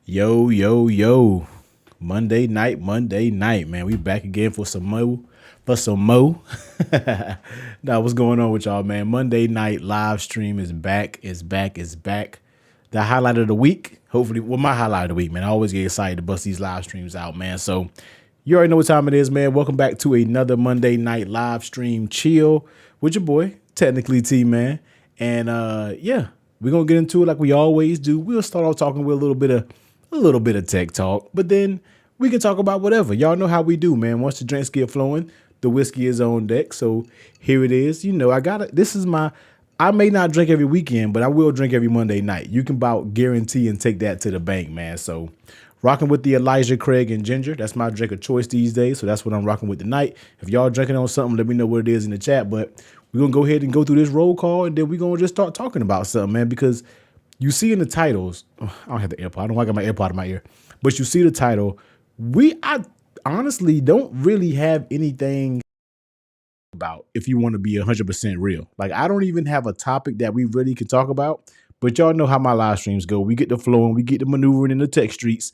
Yo, yo, yo. Monday night, man. We back again for some mo. For some mo. Now, what's going on with y'all, man? Monday night live stream is back. It's back. The highlight of the week. Hopefully, well, my highlight of the week, man. I always get excited to bust these live streams out, man. So you already know what time it is, man. Welcome back to another Monday night live stream chill with your boy, Technically T, man. And yeah, we're gonna get into it like we always do. We'll start off talking with a little bit of tech talk, but then we can talk about whatever. Y'all know how we do, man. Once the drinks get flowing, the whiskey is on deck. So here it is. You know, I may not drink every weekend, but I will drink every Monday night. You can about guarantee and take that to the bank, man. So rocking with the Elijah Craig and Ginger. That's my drink of choice these days. So that's what I'm rocking with tonight. If y'all drinking on something, let me know what it is in the chat. But we're going to go ahead and go through this roll call, and then we're going to just start talking about something, man, because you see in the titles, I don't have the AirPod. I don't want to get my AirPod in my ear. But you see the title. I honestly don't really have anything about if you want to be 100% real. Like, I don't even have a topic that we really can talk about. But y'all know how my live streams go. We get the flowing, we get the maneuvering in the tech streets.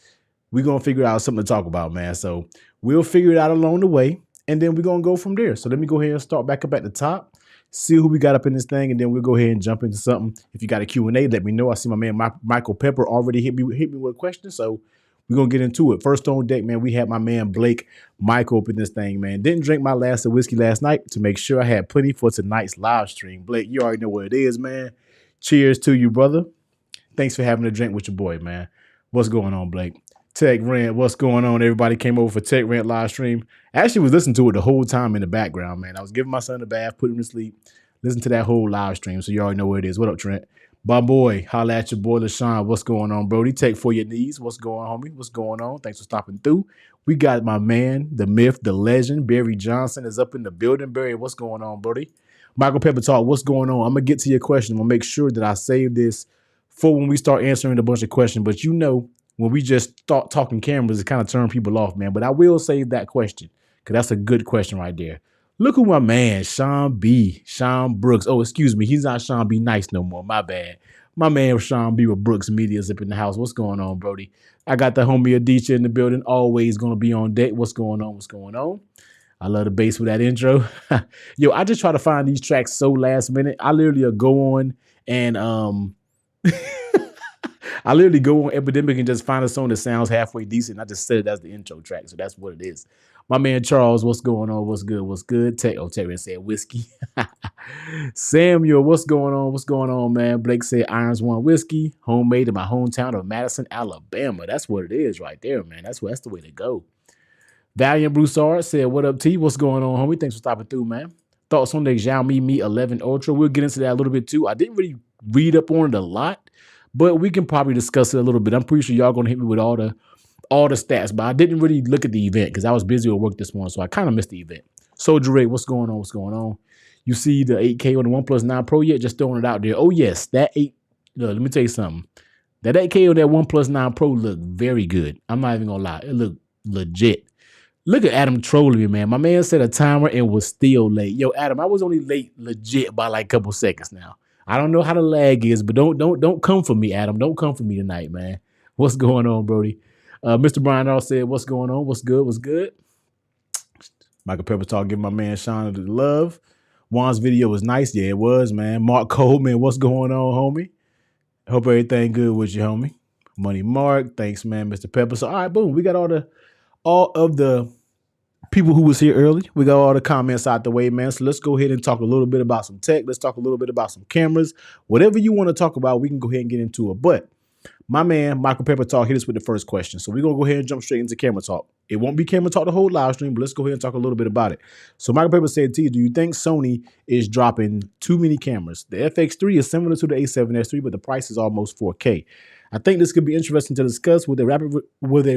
We're going to figure out something to talk about, man. So we'll figure it out along the way, and then we're going to go from there. So let me go ahead and start back up at the top, see who we got up in this thing, and then we'll go ahead and jump into something. If you got a Q&A, let me know. I see my man Michael Pepper already hit me with a question, so we're going to get into it. First on deck, man, we had my man Blake Michael up in this thing, man. Didn't drink my last of whiskey last night to make sure I had plenty for tonight's live stream. Blake, you already know what it is, man. Cheers to you, brother. Thanks for having a drink with your boy, man. What's going on, Blake? Tech Rant, what's going on? Everybody came over for Tech Rant live stream. I actually was listening to it the whole time in the background, man. I was giving my son a bath, putting him to sleep, listen to that whole live stream. So you already know what it is. What up, Trent? My boy, holla at your boy LaShawn. What's going on, Brody? Tech for your knees. What's going on, homie? What's going on? Thanks for stopping through. We got my man, the myth, the legend, Barry Johnson is up in the building. Barry, what's going on, Brody? Michael Pepper Talk, what's going on? I'm gonna get to your question. I'm gonna make sure that I save this for when we start answering a bunch of questions. But you know, when we just start talking cameras, it kind of turn people off, man. But I will save that question because that's a good question right there. Look who my man, Sean Brooks. Oh, excuse me. He's not Sean B. Nice no more. My bad. My man, Sean B. with Brooks Media's up in the house. What's going on, Brody? I got the homie Adicha in the building. Always going to be on deck. What's going on? What's going on? I love the bass with that intro. Yo, I just try to find these tracks so last minute. I literally go on and I literally go on Epidemic and just find a song that sounds halfway decent. I just said it as the intro track, so that's what it is. My man Charles, what's going on? What's good? What's good? Terry said whiskey. Samuel, what's going on? What's going on, man? Blake said Irons One whiskey, homemade in my hometown of Madison, Alabama. That's what it is right there, man. That's the way to go. Valiant Broussard said, what up, T? What's going on, homie? Thanks for stopping through, man. Thoughts on the Xiaomi Mi 11 Ultra? We'll get into that a little bit too. I didn't really read up on it a lot, but we can probably discuss it a little bit. I'm pretty sure y'all gonna hit me with all the stats, but I didn't really look at the event because I was busy with work this morning, so I kind of missed the event. Soldier Ray, what's going on? What's going on? You see the 8K on the OnePlus 9 Pro yet? Just throwing it out there. Oh yes, that 8. Let me tell you something. That 8K on that OnePlus 9 Pro looked very good. I'm not even gonna lie, it looked legit. Look at Adam trolling me, man. My man set a timer and was still late. Yo, Adam, I was only late legit by like a couple seconds now. I don't know how the lag is, but don't come for me, Adam. Don't come for me tonight, man. What's going on, Brody? Mr. Brian All said, what's going on? What's good? What's good? Michael Pepper Talk, give my man Sean the love. Juan's video was nice. Yeah, it was, man. Mark Coleman, what's going on, homie? Hope everything good with you, homie. Money Mark, thanks, man, Mr. Pepper. So, all right, boom. We got all of the people who was here early. We got all the comments out the way, man. So let's go ahead and talk a little bit about some tech. Let's talk a little bit about some cameras. Whatever you want to talk about, we can go ahead and get into it. But my man, Michael Pepper Talk, hit us with the first question. So we're going to go ahead and jump straight into camera talk. It won't be camera talk the whole live stream, but let's go ahead and talk a little bit about it. So Michael Pepper said, T, do you think Sony is dropping too many cameras? The FX3 is similar to the A7S III, but the price is almost 4K. I think this could be interesting to discuss. Will the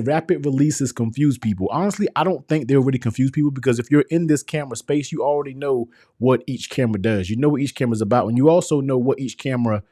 rapid releases confuse people? Honestly, I don't think they'll really confuse people because if you're in this camera space, you already know what each camera does. You know what each camera is about, and you also know what each camera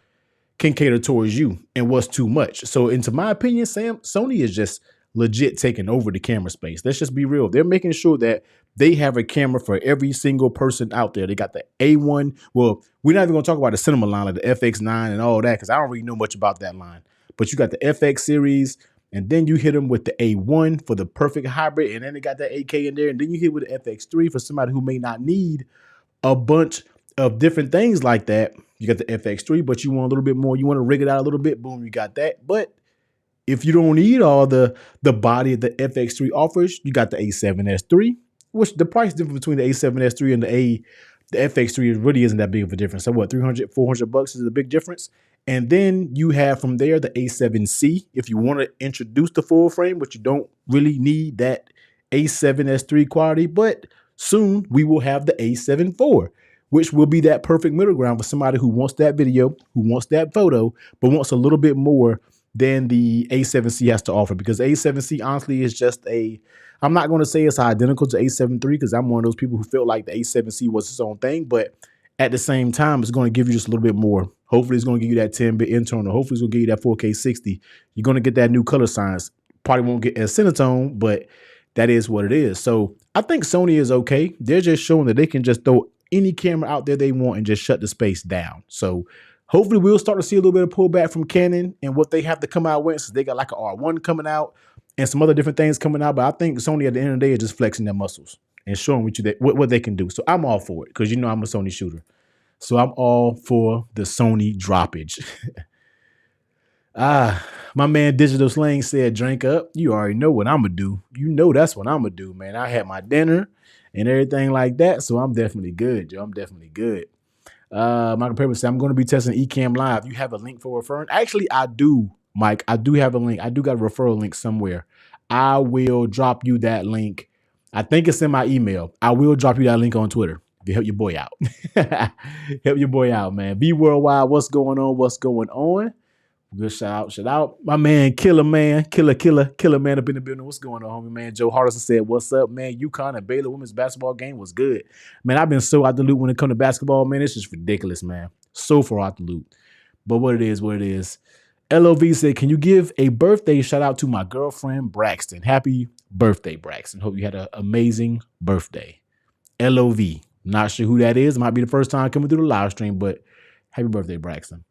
can cater towards you and what's too much. So, into my opinion, Sony is just legit taking over the camera space. Let's just be real. They're making sure that they have a camera for every single person out there. They got the A1. Well, we're not even going to talk about the cinema line, like the FX9 and all that, because I don't really know much about that line. But you got the FX series, And then you hit them with the A1 for the perfect hybrid. And then they got that 8K in there. And then you hit with the FX3 for somebody who may not need a bunch of different things like that. You got the FX3, but you want a little bit more. You want to rig it out a little bit. Boom, you got that. But if you don't need all the body the FX3 offers, you got the A7S3, which the price difference between the A7S3 and the FX3 really isn't that big of a difference. So what, 300, 400 bucks is a big difference. And then you have from there the A7C. If you want to introduce the full frame, but you don't really need that A7S3 quality, but soon we will have the A7 IV, which will be that perfect middle ground for somebody who wants that video, who wants that photo, but wants a little bit more than the A7C has to offer, because A7C honestly is just I'm not going to say it's identical to A7 III because I'm one of those people who felt like the A7C was its own thing, but at the same time, it's going to give you just a little bit more. Hopefully, it's going to give you that 10-bit internal. Hopefully, it's going to give you that 4K 60. You're going to get that new color science. Probably won't get as Cinetone, but that is what it is. So I think Sony is okay. They're just showing that they can just throw any camera out there they want and just shut the space down. So hopefully we'll start to see a little bit of pullback from Canon and what they have to come out with. So they got like an R1 coming out and some other different things coming out. But I think Sony at the end of the day is just flexing their muscles and showing what they can do. So I'm all for it because I'm a Sony shooter. So I'm all for the Sony droppage. My man Digital Slang said, drink up. You already know what I'm going to do. You know that's what I'm going to do, man. I had my dinner and everything like that. So I'm definitely good, Joe. I'm definitely good. Michael Pepper said, I'm going to be testing Ecamm Live. You have a link for referring? Actually, I do, Mike. I do have a link. I do got a referral link somewhere. I will drop you that link. I think it's in my email. I will drop you that link on Twitter to help your boy out. Help your boy out, man. Be Worldwide. What's going on? What's going on? Good shout out. My man, Killer Man up in the building. What's going on, homie, man? Joe Hardison said, what's up, man? UConn and Baylor women's basketball game was good. Man, I've been so out the loop when it comes to basketball, man. It's just ridiculous, man. So far out the loop. But what it is. LOV said, can you give a birthday shout out to my girlfriend, Braxton? Happy birthday, Braxton. Hope you had an amazing birthday. LOV. Not sure who that is. Might be the first time coming through the live stream, but happy birthday, Braxton.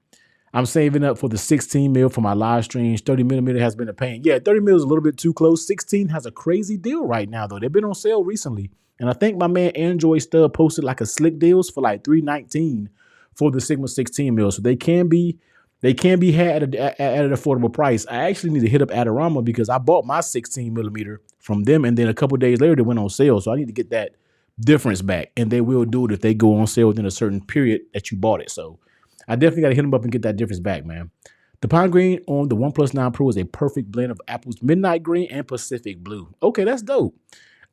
I'm saving up for the 16 mil for my live streams. 30 millimeter has been a pain. Yeah, 30 mil is a little bit too close. 16 has a crazy deal right now, though. They've been on sale recently. And I think my man Android Stud posted like a slick deals for like $319 for the Sigma 16 mil. So they can be had at an affordable price. I actually need to hit up Adorama because I bought my 16 millimeter from them. And then a couple of days later, they went on sale. So I need to get that difference back. And they will do it if they go on sale within a certain period that you bought it. So I definitely got to hit them up and get that difference back, man. The pine green on the OnePlus 9 Pro is a perfect blend of Apple's midnight green and Pacific blue. Okay, that's dope.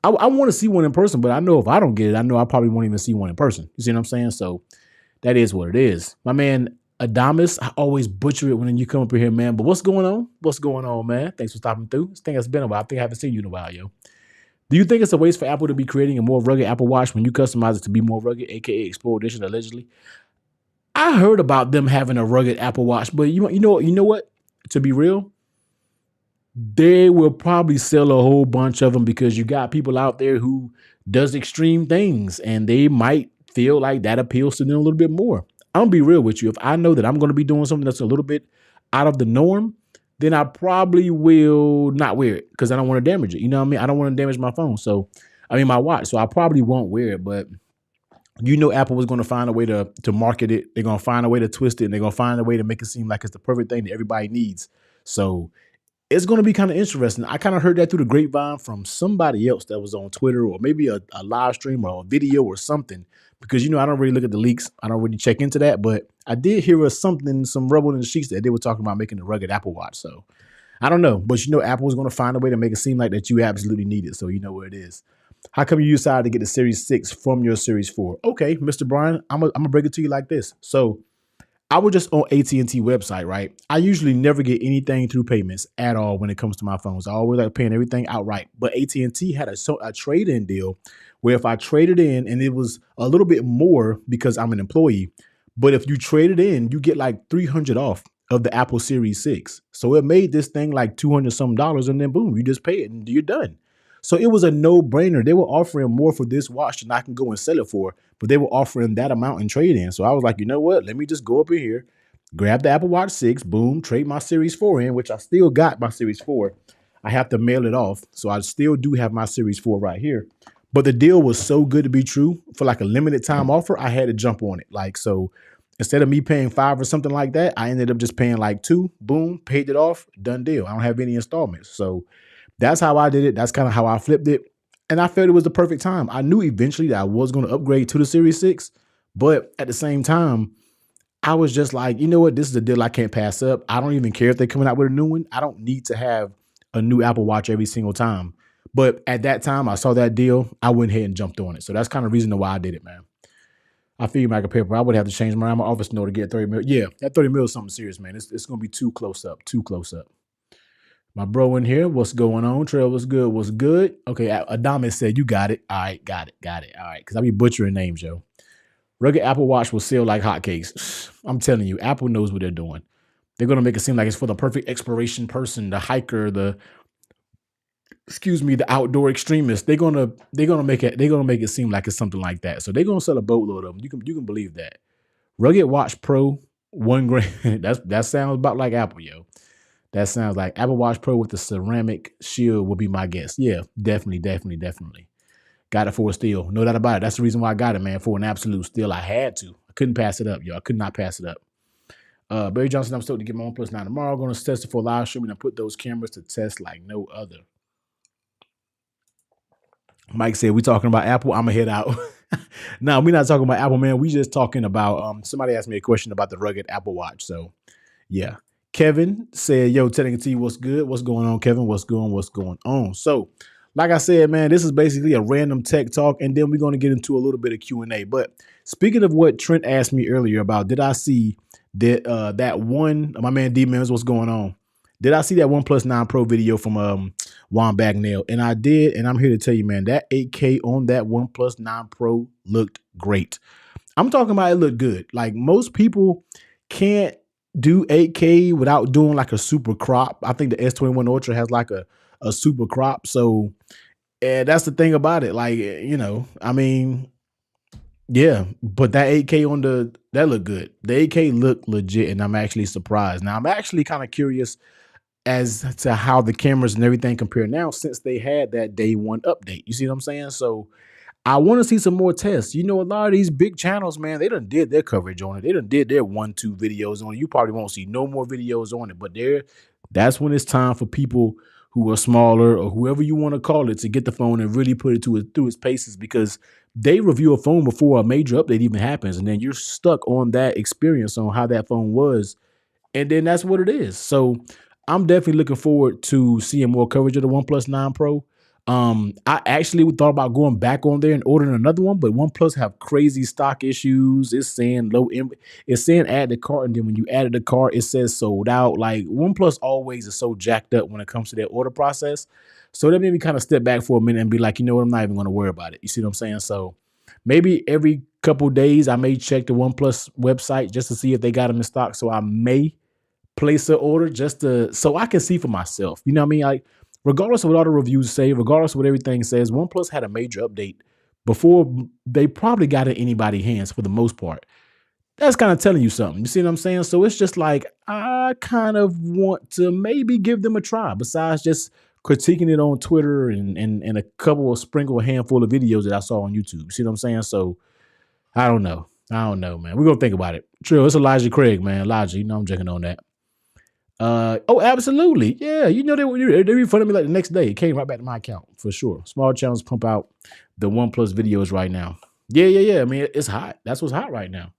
I want to see one in person, but I know if I don't get it, I know I probably won't even see one in person. You see what I'm saying? So that is what it is. My man Adamus, I always butcher it when you come up here, man. But what's going on? What's going on, man? Thanks for stopping through. This thing has been a while. I think I haven't seen you in a while, yo. Do you think it's a waste for Apple to be creating a more rugged Apple Watch when you customize it to be more rugged, aka Explorer Edition, allegedly? I heard about them having a rugged Apple Watch, but you know what? To be real, they will probably sell a whole bunch of them because you got people out there who does extreme things, and they might feel like that appeals to them a little bit more. I'm gonna be real with you. If I know that I'm going to be doing something that's a little bit out of the norm, then I probably will not wear it because I don't want to damage it. You know what I mean? I don't want to damage my phone. My watch. So I probably won't wear it, but Apple was going to find a way to market it. They're going to find a way to twist it, and they're going to find a way to make it seem like it's the perfect thing that everybody needs. So it's going to be kind of interesting. I kind of heard that through the grapevine from somebody else that was on Twitter or maybe a live stream or a video or something, because, I don't really look at the leaks. I don't really check into that, but I did hear some rubble in the sheets that they were talking about making a rugged Apple Watch. So I don't know, but Apple is going to find a way to make it seem like that you absolutely need it. So you know what it is. How come you decided to get the Series 6 from your Series 4? Okay, Mr. Brian, I'm gonna break it to you like this. So I was just on AT&T website, right? I usually never get anything through payments at all when it comes to my phones. I always like paying everything outright. But AT&T had a trade-in deal where if I traded in, and it was a little bit more because I'm an employee, but if you traded in, you get like $300 off of the Apple Series 6. So it made this thing like $200 some, and then boom, you just pay it and you're done. So it was a no-brainer. They were offering more for this watch than I can go and sell it for, but they were offering that amount in trade-in. So I was like, you know what? Let me just go up in here grab the Apple Watch 6, boom, trade my Series 4 in, which I still got my Series 4. I have to mail it off. So I still do have my Series 4 right here. But the deal was so good to be true. For like a limited time offer, I had to jump on it. Like, so instead of me paying 5 or something like that, I ended up just paying like 2, boom, paid it off, done deal. I don't have any installments. So that's how I did it. That's kind of how I flipped it. And I felt it was the perfect time. I knew eventually that I was going to upgrade to the Series 6. But at the same time, I was just like, you know what? This is a deal I can't pass up. I don't even care if they're coming out with a new one. I don't need to have a new Apple Watch every single time. But at that time, I saw that deal. I went ahead and jumped on it. So that's kind of the reason why I did it, man. I feel like a paper. I would have to change my office note to get 30 mil. Yeah, that 30 mil is something serious, man. It's going to be too close up. Too close up. My bro in here, what's going on? Trail, what's good? What's good? Okay, Adamas said, you got it. All right, got it. All right, because I be butchering names, yo. Rugged Apple Watch will sell like hotcakes. I'm telling you, Apple knows what they're doing. They're going to make it seem like it's for the perfect exploration person, the hiker, the outdoor extremist. They're gonna make it seem like it's something like that. So they're gonna sell a boatload of them. You can believe that. Rugged Watch Pro, $1,000. That sounds about like Apple, yo. That sounds like Apple Watch Pro with the ceramic shield will be my guess. Yeah, definitely. Got it for a steal. No doubt about it. That's the reason why I got it, man. For an absolute steal. I had to. I couldn't pass it up, yo. I could not pass it up. Barry Johnson, I'm stoked to get my OnePlus 9 tomorrow. Going to test it for live streaming and put those cameras to test like no other. Mike said, we talking about Apple. I'm going to head out. No, we're not talking about Apple, man. We just talking about, somebody asked me a question about the rugged Apple Watch. So, yeah. Kevin said, yo, telling T, what's good? What's going on, Kevin? What's going on? So, like I said, man, this is basically a random tech talk, and then we're going to get into a little bit of Q&A. But speaking of what Trent asked me earlier about, did I see that one, my man D-Mans, what's going on? Did I see that OnePlus 9 Pro video from Juan Bagnell? And I did, and I'm here to tell you, man, that 8K on that OnePlus 9 Pro looked great. I'm talking about it looked good. Like, most people can't do 8K without doing like a super crop. I think the S21 Ultra has like a super crop. So that's the thing about it. Like, you know, I mean, yeah, but that 8K that looked good. The 8K looked legit, and I'm actually surprised. Now, I'm actually kind of curious as to how the cameras and everything compare now since they had that day one update. You see what I'm saying? So I want to see some more tests. You know, a lot of these big channels, man, they done did their coverage on it. They done did their 1-2 videos on it. You probably won't see no more videos on it, but that's when it's time for people who are smaller or whoever you want to call it to get the phone and really put it through its paces, because they review a phone before a major update even happens. And then you're stuck on that experience on how that phone was. And then that's what it is. So I'm definitely looking forward to seeing more coverage of the OnePlus 9 Pro. I actually thought about going back on there and ordering another one, but OnePlus have crazy stock issues. It's saying it's saying add to cart, and then when you add the cart, it says sold out. Like, OnePlus always is so jacked up when it comes to their order process. So that made me kind of step back for a minute and be like, you know what, I'm not even going to worry about it. You see what I'm saying? So maybe every couple days I may check the OnePlus website just to see if they got them in stock. So I may place an order so I can see for myself. You know what I mean? Like, regardless of what all the reviews say, regardless of what everything says, OnePlus had a major update before they probably got in anybody's hands for the most part. That's kind of telling you something. You see what I'm saying? So it's just like, I kind of want to maybe give them a try, besides just critiquing it on Twitter and a handful of videos that I saw on YouTube. See what I'm saying? So I don't know, man. We're going to think about it. True, it's Elijah Craig, man. Elijah, you know I'm checking on that. Oh, absolutely. Yeah, you know, they refunded me like the next day. It came right back to my account for sure. Small channels pump out the OnePlus videos right now. Yeah. I mean, it's hot. That's what's hot right now.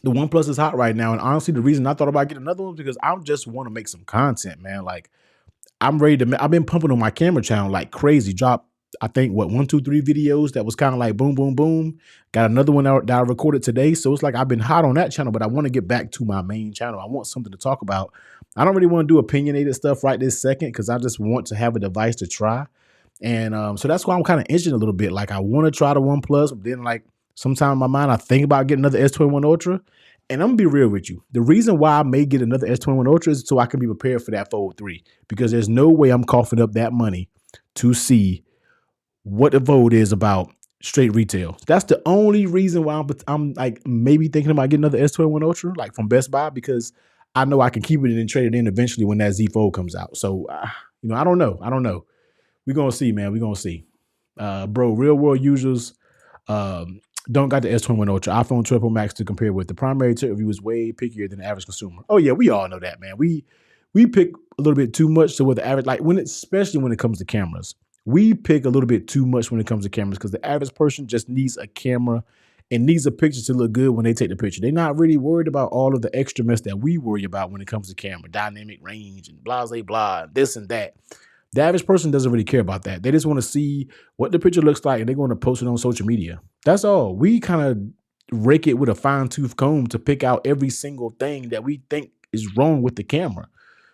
The OnePlus is hot right now. And honestly, the reason I thought about getting another one is because I just want to make some content, man. Like, I've been pumping on my camera channel like crazy. Dropped, I think, 1, 2, 3 videos that was kind of like boom, boom, boom. Got another one that I recorded today. So it's like I've been hot on that channel, but I want to get back to my main channel. I want something to talk about. I don't really want to do opinionated stuff right this second because I just want to have a device to try. And so that's why I'm kind of itching a little bit. Like, I want to try the OnePlus, but then like sometime in my mind, I think about getting another S21 Ultra. And I'm going to be real with you. The reason why I may get another S21 Ultra is so I can be prepared for that Fold 3, because there's no way I'm coughing up that money to see what the vote is about straight retail. That's the only reason why I'm like maybe thinking about getting another S21 Ultra like from Best Buy, because I know I can keep it and trade it in eventually when that Z Fold comes out. So I don't know. We're gonna see, man. We're gonna see. Bro, real world users don't got the S21 Ultra, iPhone 12 Pro Max to compare with. The primary tech review is way pickier than the average consumer. Oh yeah, we all know that, man. We pick a little bit too much to what the average, like especially when it comes to cameras. We pick a little bit too much when it comes to cameras because the average person just needs a camera and needs a picture to look good when they take the picture. They're not really worried about all of the extra mess that we worry about when it comes to camera, dynamic range and blah, blah, blah, this and that. The average person doesn't really care about that. They just want to see what the picture looks like and they're going to post it on social media. That's all. We kind of rake it with a fine tooth comb to pick out every single thing that we think is wrong with the camera.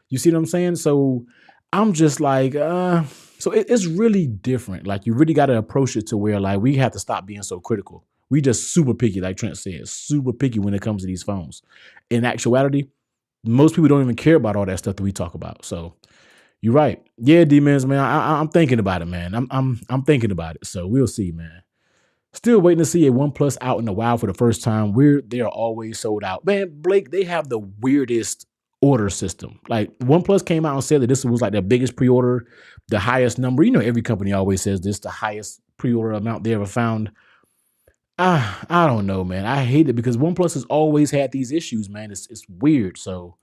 You see what I'm saying? So I'm just like, so it's really different. Like you really got to approach it to where like we have to stop being so critical. We just super picky, like Trent said, super picky when it comes to these phones. In actuality, most people don't even care about all that stuff that we talk about. So you're right. Yeah, D-Mans, man. I'm thinking about it, man. I'm thinking about it. So we'll see, man. Still waiting to see a OnePlus out in the wild for the first time. They are always sold out. Man, Blake, they have the weirdest order system. Like OnePlus came out and said that this was like their biggest pre-order, the highest number. You know, every company always says this, the highest pre-order amount they ever found. I don't know, man. I hate it because OnePlus has always had these issues, man. It's weird. So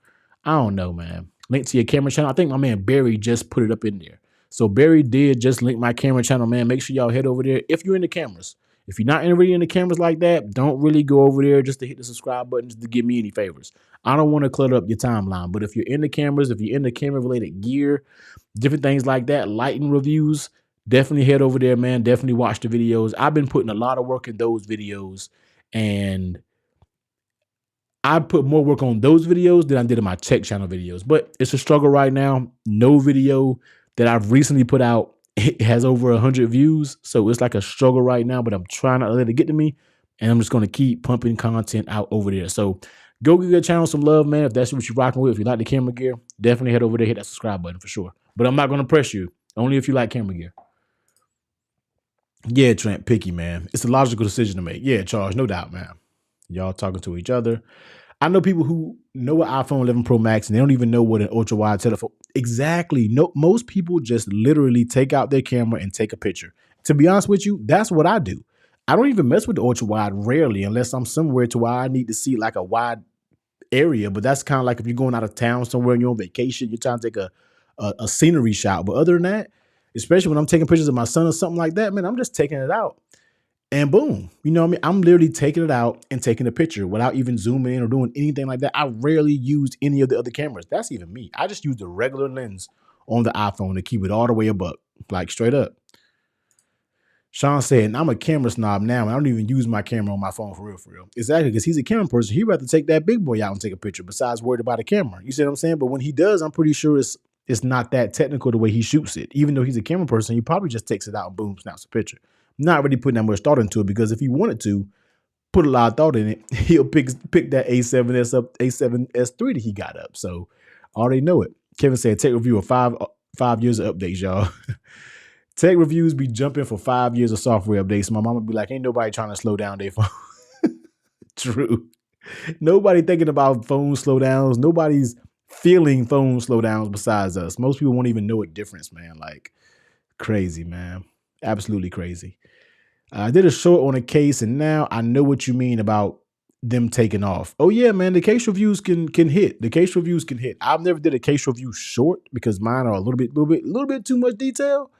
I don't know, man. Link to your camera channel. I think my man Barry just put it up in there. So Barry did just link my camera channel, man. Make sure y'all head over there if you're into cameras. If you're not really into cameras like that, don't really go over there just to hit the subscribe button just to give me any favors. I don't want to clutter up your timeline. But if you're into cameras, if you're into camera-related gear, different things like that, lighting reviews, definitely head over there, man. Definitely watch the videos. I've been putting a lot of work in those videos, and I put more work on those videos than I did in my tech channel videos. But it's a struggle right now. No video that I've recently put out has over 100 views. So it's like a struggle right now, but I'm trying not to let it get to me. And I'm just going to keep pumping content out over there. So go give your channel some love, man. If that's what you're rocking with, if you like the camera gear, definitely head over there, hit that subscribe button for sure. But I'm not going to press you. Only if you like camera gear. Yeah, Trent, picky, man. It's a logical decision to make. Yeah, Charles, no doubt, man. Y'all talking to each other. I know people who know an iPhone 11 Pro Max and they don't even know what an ultra wide telephone. Exactly. No, most people just literally take out their camera and take a picture. To be honest with you, that's what I do. I don't even mess with the ultra wide rarely unless I'm somewhere to where I need to see like a wide area. But that's kind of like if you're going out of town somewhere and you're on vacation, you're trying to take a scenery shot. But other than that, especially when I'm taking pictures of my son or something like that, man, I'm just taking it out. And boom, you know what I mean? I'm literally taking it out and taking a picture without even zooming in or doing anything like that. I rarely used any of the other cameras. That's even me. I just use the regular lens on the iPhone to keep it all the way a buck, like straight up. Sean said, I'm a camera snob now, and I don't even use my camera on my phone for real, for real. Exactly, because he's a camera person. He'd rather take that big boy out and take a picture besides worried about a camera. You see what I'm saying? But when he does, I'm pretty sure it's not that technical the way he shoots it. Even though he's a camera person, he probably just takes it out and boom, snaps a picture. Not really putting that much thought into it because if he wanted to put a lot of thought in it, he'll pick that A7S up, A7S3 that he got up. So I already know it. Kevin said, take review of five years of updates, y'all. Tech reviews be jumping for 5 years of software updates. My mama be like, ain't nobody trying to slow down their phone. True. Nobody thinking about phone slowdowns. Nobody's feeling phone slowdowns besides us. Most people won't even know a difference, man. Like crazy, man. Absolutely crazy. I did a short on a case, and now I know what you mean about them taking off. Oh yeah, man, the case reviews can hit. The case reviews can hit. I've never did a case review short because mine are a little bit too much detail.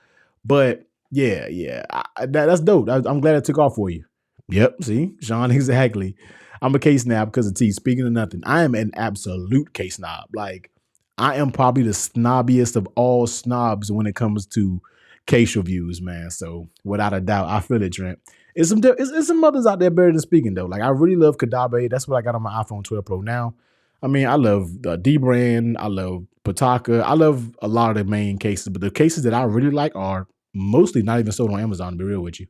But yeah, that's dope. I'm glad it took off for you. Yep, see, Sean, exactly. I'm a case snob because of T. Speaking of nothing, I am an absolute case snob. Like, I am probably the snobbiest of all snobs when it comes to case reviews, man. So without a doubt, I feel it, Trent. It's some others out there better than speaking though. Like I really love Kadabe. That's what I got on my iPhone 12 Pro now. I mean, I love the D-Brand. I love Pataka. I love a lot of the main cases, but the cases that I really like are mostly not even sold on Amazon, to be real with you.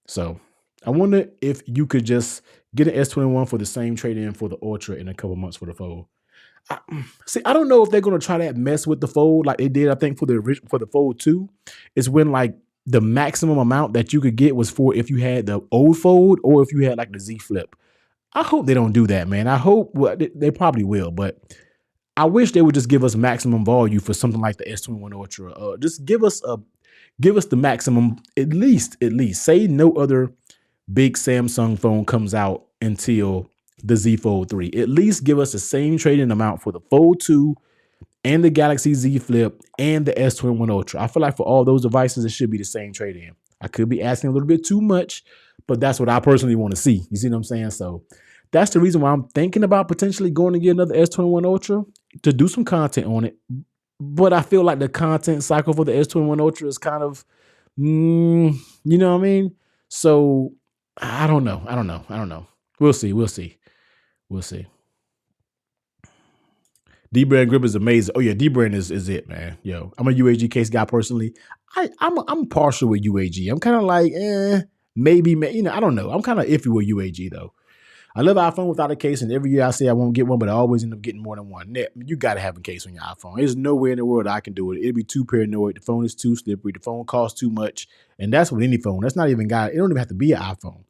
So I wonder if you could just get an S21 for the same trade-in for the Ultra in a couple months for the Fold. I don't know if they're going to try that mess with the Fold like they did, I think, for the Fold 2. It's when like the maximum amount that you could get was for if you had the old Fold or if you had like the Z Flip. I hope they don't do that, man. I hope they probably will, but I wish they would just give us maximum volume for something like the S21 Ultra. Just give us the maximum, at least. Say no other big Samsung phone comes out until the Z Fold 3. At least give us the same trading amount for the Fold 2 and the Galaxy Z Flip and the S21 Ultra. I feel like for all those devices, it should be the same trade-in. I could be asking a little bit too much, but that's what I personally want to see. You see what I'm saying? So that's the reason why I'm thinking about potentially going to get another S21 Ultra to do some content on it. But I feel like the content cycle for the S21 Ultra is kind of, you know what I mean? So I don't know. We'll see. D-Brand grip is amazing. Oh yeah, D-Brand is it, man. Yo, I'm a UAG case guy personally. I'm partial with UAG. I'm kind of like, maybe, I don't know. I'm kind of iffy with UAG though. I love iPhone without a case, and every year I say I won't get one, but I always end up getting more than one. You got to have a case on your iPhone. There's nowhere in the world I can do it. It'd be too paranoid. The phone is too slippery. The phone costs too much, and that's with any phone. That's not even got. It don't even have to be an iPhone.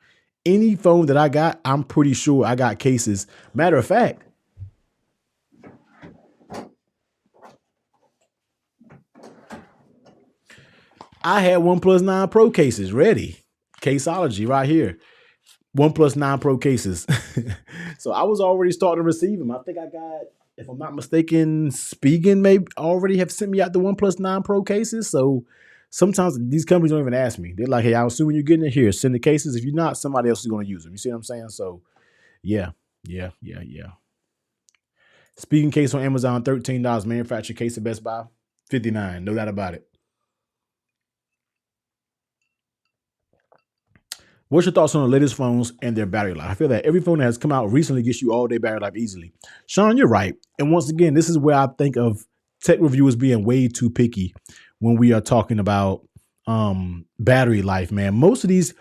Any phone that I got, I'm pretty sure I got cases. Matter of fact, I had OnePlus 9 Pro cases ready. Caseology right here. OnePlus 9 Pro cases. So I was already starting to receive them. I think I got, if I'm not mistaken, Spigen may already have sent me out the OnePlus 9 Pro cases. So sometimes these companies don't even ask me. They're like, hey, I'm assuming you're getting it here. Send the cases. If you're not, somebody else is going to use them. You see what I'm saying? So yeah. Spigen case on Amazon, $13. Manufacturer case at Best Buy, $59. No doubt about it. What's your thoughts on the latest phones and their battery life? I feel that every phone that has come out recently gets you all day battery life easily. Sean, you're right. And once again, this is where I think of tech reviewers being way too picky when we are talking about battery life, man. Most of these,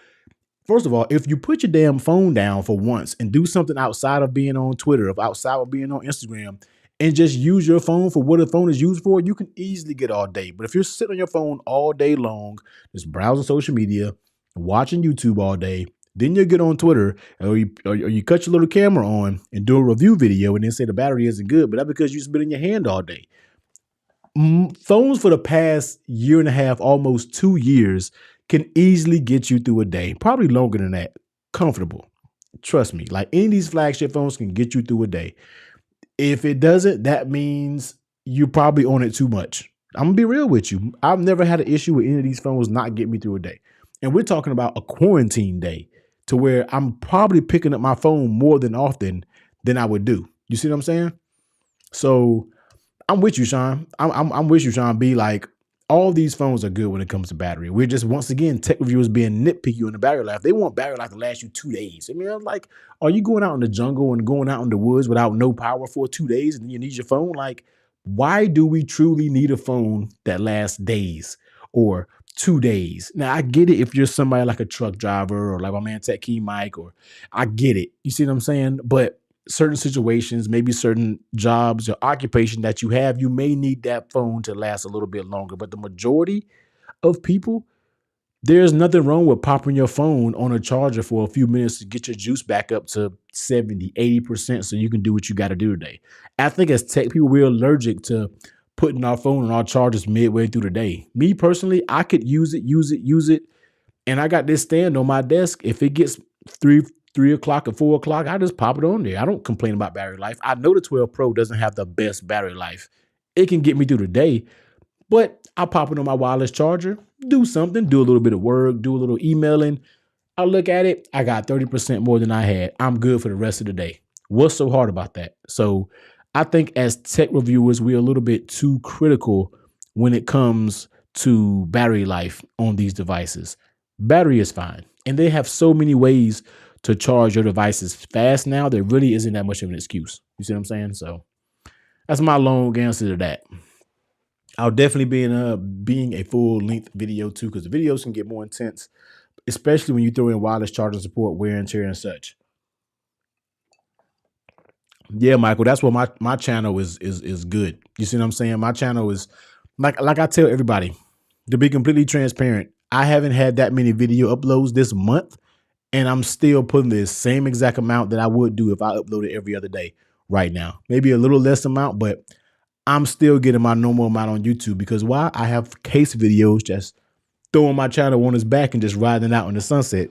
first of all, if you put your damn phone down for once and do something outside of being on Twitter, outside of being on Instagram, and just use your phone for what a phone is used for, you can easily get all day. But if you're sitting on your phone all day long, just browsing social media, watching YouTube all day, then you get on Twitter or you cut your little camera on and do a review video and then say the battery isn't good, but that's because you spit in your hand all day. Phones for the past year and a half, almost 2 years, can easily get you through a day, probably longer than that. Comfortable. Trust me, like any of these flagship phones can get you through a day. If it doesn't, that means you probably own it too much. I'm gonna be real with you. I've never had an issue with any of these phones not getting me through a day. And we're talking about a quarantine day to where I'm probably picking up my phone more than often than I would do. You see what I'm saying? So I'm with you, Sean. I'm with you, Sean. Be like, all these phones are good when it comes to battery. We're just, once again, tech reviewers being nitpicky on the battery life. They want battery life to last you 2 days. I mean, I'm like, are you going out in the jungle and going out in the woods without no power for 2 days and then you need your phone? Like, why do we truly need a phone that lasts days or 2 days? Now, I get it if you're somebody like a truck driver or like my man Tech Key Mike, or I get it. You see what I'm saying? But certain situations, maybe certain jobs or occupation that you have, you may need that phone to last a little bit longer. But the majority of people, there's nothing wrong with popping your phone on a charger for a few minutes to get your juice back up to 70, 80% so you can do what you got to do today. I think as tech people, we're allergic to putting our phone on our chargers midway through the day. Me personally, I could use it. And I got this stand on my desk. If it gets 3 o'clock or 4 o'clock, I just pop it on there. I don't complain about battery life. I know the 12 Pro doesn't have the best battery life. It can get me through the day, but I pop it on my wireless charger, do something, do a little bit of work, do a little emailing. I look at it, I got 30% more than I had. I'm good for the rest of the day. What's so hard about that? So I think as tech reviewers, we're a little bit too critical when it comes to battery life on these devices. Battery is fine. And they have so many ways to charge your devices fast now, there really isn't that much of an excuse. You see what I'm saying? So that's my long answer to that. I'll definitely be being a full length video too, because the videos can get more intense, especially when you throw in wireless charging support, wear and tear and such. Yeah, Michael, that's what my channel is good. You see what I'm saying? My channel is like I tell everybody, to be completely transparent, I haven't had that many video uploads this month, and I'm still putting the same exact amount that I would do if I uploaded every other day right now. Maybe a little less amount, but I'm still getting my normal amount on YouTube because why? I have case videos just throwing my channel on his back and just riding out in the sunset.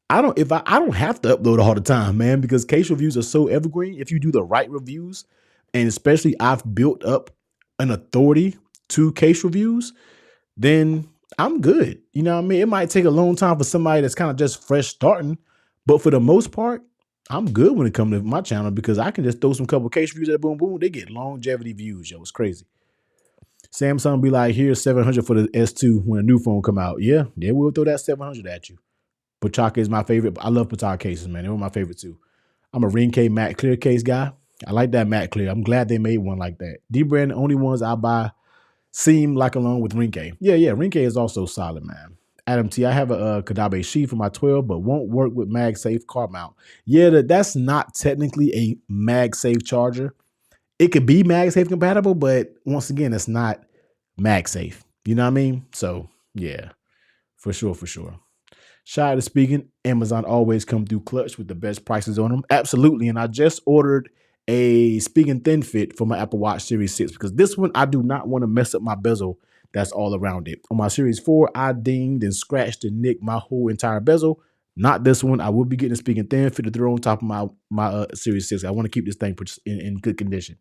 I don't have to upload all the time, man, because case reviews are so evergreen. If you do the right reviews, and especially I've built up an authority to case reviews, then I'm good. You know what I mean? It might take a long time for somebody that's kind of just fresh starting, but for the most part, I'm good when it comes to my channel because I can just throw some couple case reviews at boom boom. They get longevity views, yo. It's crazy. Samsung be like, here's 700 for the S2 when a new phone come out. Yeah, they will throw that 700 at you. Pachaka is my favorite. I love Pachaka cases, man. They were my favorite too. I'm a Ring-K matte clear case guy. I like that matte clear. I'm glad they made one like that. D-Brand, the only ones I buy seem like along with Ring-K. Yeah, Ring-K is also solid, man. Adam T, I have a Kadabe sheet for my 12, but won't work with MagSafe car mount. Yeah, that's not technically a MagSafe charger. It could be MagSafe compatible, but once again, it's not MagSafe. You know what I mean? So yeah, for sure. Shy to speaking, Amazon always come through clutch with the best prices on them. Absolutely. And I just ordered a speaking thin fit for my Apple Watch Series 6 because this one, I do not want to mess up my bezel that's all around it. On my Series 4, I dinged and scratched and nicked my whole entire bezel. Not this one. I will be getting a speaking thin fit to throw on top of my Series 6. I want to keep this thing in good condition.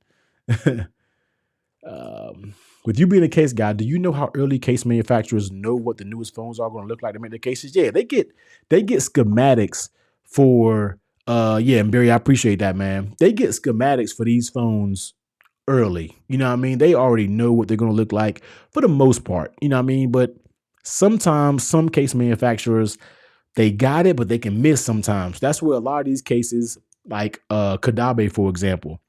With you being a case guy, do you know how early case manufacturers know what the newest phones are going to look like to make the cases? Yeah, they get schematics for yeah, and Barry, I appreciate that, man. They get schematics for these phones early. You know what I mean? They already know what they're going to look like for the most part. You know what I mean? But sometimes some case manufacturers, they got it, but they can miss sometimes. That's where a lot of these cases, like Kadabe, for example,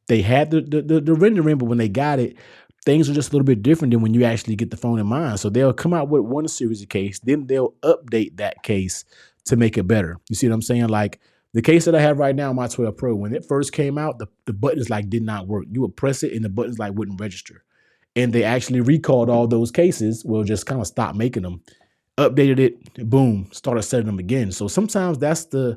they had the rendering, but when they got it, things are just a little bit different than when you actually get the phone in mind. So they'll come out with one series of case, then they'll update that case to make it better. You see what I'm saying? Like the case that I have right now, my 12 Pro, when it first came out, the buttons like did not work. You would press it and the buttons like wouldn't register. And they actually recalled all those cases. Well, just kind of stopped making them, updated it, boom, started setting them again. So sometimes that's kind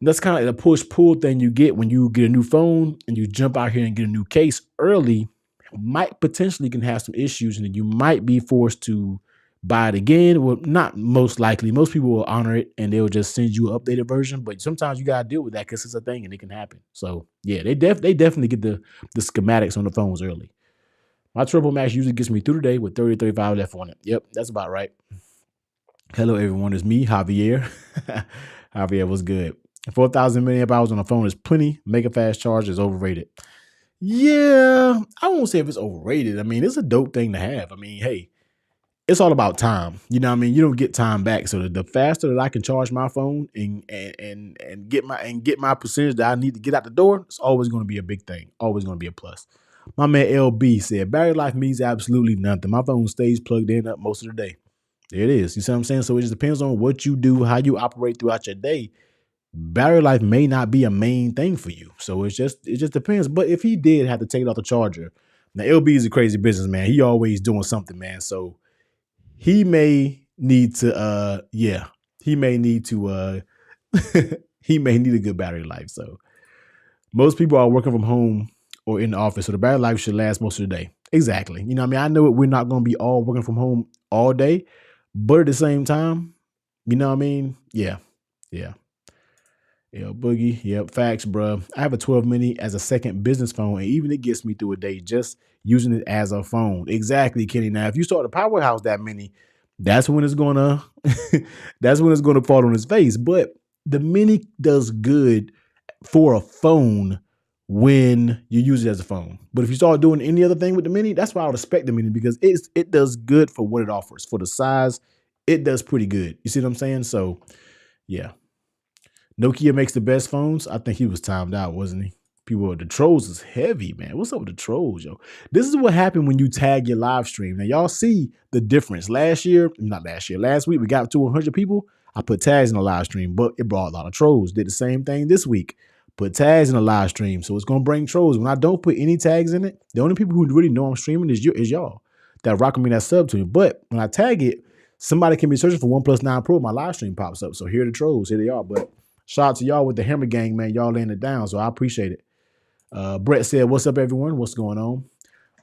of the push-pull thing you get when you get a new phone and you jump out here and get a new case early. Might potentially can have some issues, and then you might be forced to buy it again. Well, not most likely. Most people will honor it and they'll just send you an updated version. But sometimes you gotta deal with that because it's a thing and it can happen. So yeah, they definitely get the schematics on the phones early. My Triple Max usually gets me through the day with 30 35 left on it. Yep, that's about right. Hello everyone, it's me, Javier. Javier, what's good? 4,000 milliamp hours on the phone is plenty. Mega fast charge is overrated. Yeah, I won't say if it's overrated. I mean, it's a dope thing to have. I mean, hey, it's all about time. You know what I mean? You don't get time back. So the faster that I can charge my phone and get my percentage that I need to get out the door, it's always going to be a big thing. Always going to be a plus. My man LB said, battery life means absolutely nothing. My phone stays plugged in up most of the day. There it is. You see what I'm saying? So it just depends on what you do, how you operate throughout your day. Battery life may not be a main thing for you. So it just depends. But if he did have to take it off the charger, now LB is a crazy businessman. He always doing something, man. So he may need to he may need a good battery life. So most people are working from home or in the office. So the battery life should last most of the day. Exactly. You know what I mean? I know we're not going to be all working from home all day, but at the same time, you know what I mean? Yeah. Boogie. Yep. Facts, bro. I have a 12 mini as a second business phone, and even it gets me through a day just using it as a phone. Exactly, Kenny. Now, if you start a powerhouse that mini, that's when it's gonna fall on its face. But the mini does good for a phone when you use it as a phone. But if you start doing any other thing with the mini, that's why I would expect the mini because it does good for what it offers. For the size, it does pretty good. You see what I'm saying? So yeah. Nokia makes the best phones. I think he was timed out, wasn't he? The trolls is heavy, man. What's up with the trolls, yo? This is what happened when you tag your live stream. Now, y'all see the difference. Last week, we got to 100 people. I put tags in the live stream, but it brought a lot of trolls. Did the same thing this week. Put tags in the live stream, so it's going to bring trolls. When I don't put any tags in it, the only people who really know I'm streaming is y'all that rocking me that sub to me. But when I tag it, somebody can be searching for OnePlus 9 Pro. My live stream pops up. So here are the trolls. Here they are. But shout out to y'all with the Hammer Gang, man. Y'all laying it down. So I appreciate it. Brett said, "What's up, everyone? What's going on?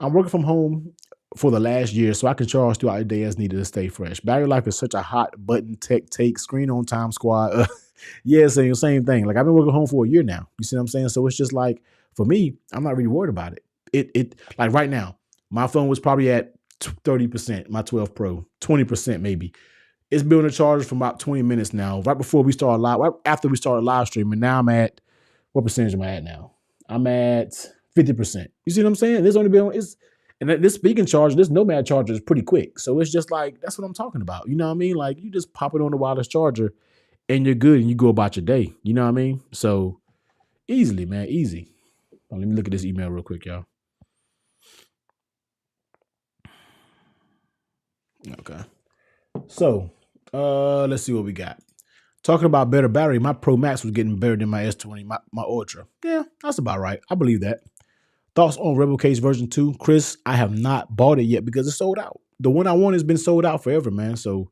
I'm working from home for the last year, so I can charge throughout the day as needed to stay fresh. Battery life is such a hot button tech take. Screen on time squad. Yeah, same thing. Like I've been working home for a year now. You see what I'm saying? So it's just like for me, I'm not really worried about it. It like right now, my phone was probably at 30%. My 12 Pro, 20% maybe. It's been on a charge for about 20 minutes now. Right before we started live, right after we started live streaming. Now I'm at what percentage am I at now? I'm at 50%. You see what I'm saying? There's only been and this speaking charger, this Nomad charger is pretty quick. So it's just like that's what I'm talking about. You know what I mean? Like you just pop it on the wireless charger and you're good and you go about your day. You know what I mean? So easily, man, easy. Let me look at this email real quick, y'all. Okay. So let's see what we got. Talking about better battery, my Pro Max was getting better than my S20, my Ultra. Yeah, that's about right. I believe that. Thoughts on Rebel Case version 2? Chris, I have not bought it yet because it's sold out. The one I want has been sold out forever, man. So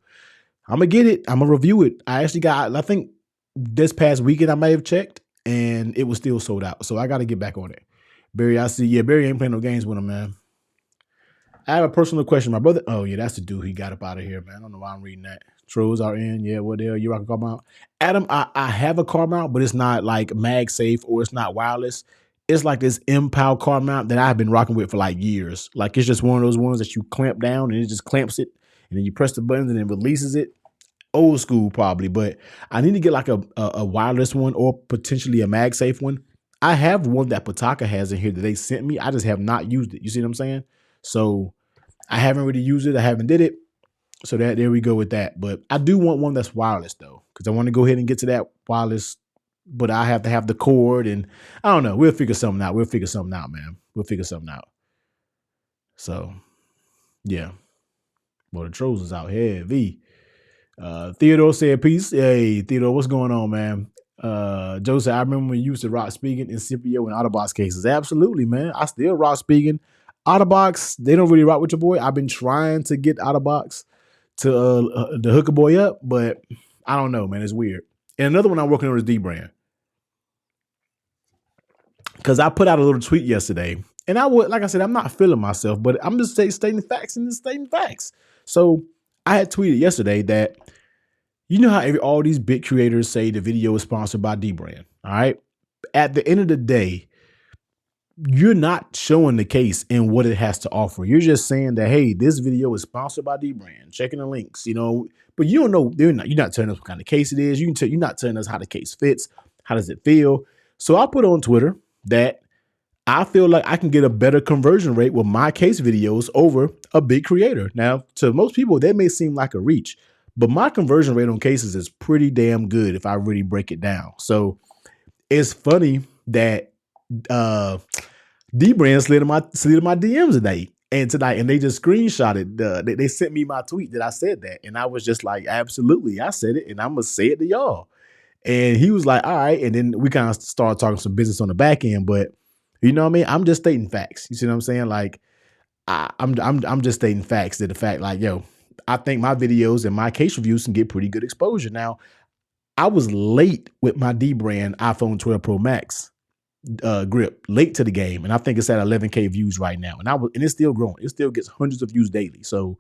I'm going to get it. I'm going to review it. I think this past weekend I may have checked and it was still sold out. So I got to get back on it. Barry, I see. Yeah, Barry ain't playing no games with him, man. I have a personal question. My brother, oh yeah, that's the dude he got up out of here, man. I don't know why I'm reading that. Trolls are in. Yeah, what the hell? You rock a car mount? Adam, I have a car mount, but it's not like MagSafe or it's not wireless. It's like this Impal car mount that I've been rocking with for like years. Like it's just one of those ones that you clamp down and it just clamps it. And then you press the button and it releases it. Old school probably, but I need to get like a wireless one or potentially a MagSafe one. I have one that Pataka has in here that they sent me. I just have not used it. You see what I'm saying? So I haven't really used it. I haven't did it. So there we go with that. But I do want one that's wireless though, because I want to go ahead and get to that wireless. But I have to have the cord, and I don't know. We'll figure something out. Man. We'll figure something out. So yeah. Well, the trolls is out heavy. Theodore said, "Peace." Hey, Theodore, what's going on, man? Joe said, "I remember when you used to rock Spigen and Scipio and Otterbox cases." Absolutely, man. I still rock Spigen. Otterbox, they don't really rock with your boy. I've been trying to get Otterbox to hook a boy up, but I don't know, man. It's weird. And another one I'm working on is Dbrand. Because I put out a little tweet yesterday, and like I said, I'm not feeling myself, but I'm just stating facts and stating facts. So I had tweeted yesterday that you know how all these big creators say the video is sponsored by Dbrand, all right? At the end of the day, you're not showing the case and what it has to offer. You're just saying that, hey, this video is sponsored by Dbrand. Checking the links, but you don't know. You're not telling us what kind of case it is. You're not telling us how the case fits. How does it feel? So I put on Twitter that I feel like I can get a better conversion rate with my case videos over a big creator. Now, to most people, that may seem like a reach, but my conversion rate on cases is pretty damn good if I really break it down. So it's funny that Dbrand slid in my DMs today and they just screenshotted. They sent me my tweet that I said that, and I was just like, absolutely, I said it, and I'm gonna say it to y'all. And he was like, all right, and then we kind of started talking some business on the back end, but you know what I mean? I'm just stating facts. You see what I'm saying? Like I'm just stating facts that the fact like, yo, I think my videos and my case reviews can get pretty good exposure. Now, I was late with my Dbrand iPhone 12 Pro Max grip, late to the game, and I think it's at 11K views right now, and it's still growing. It still gets hundreds of views daily. So,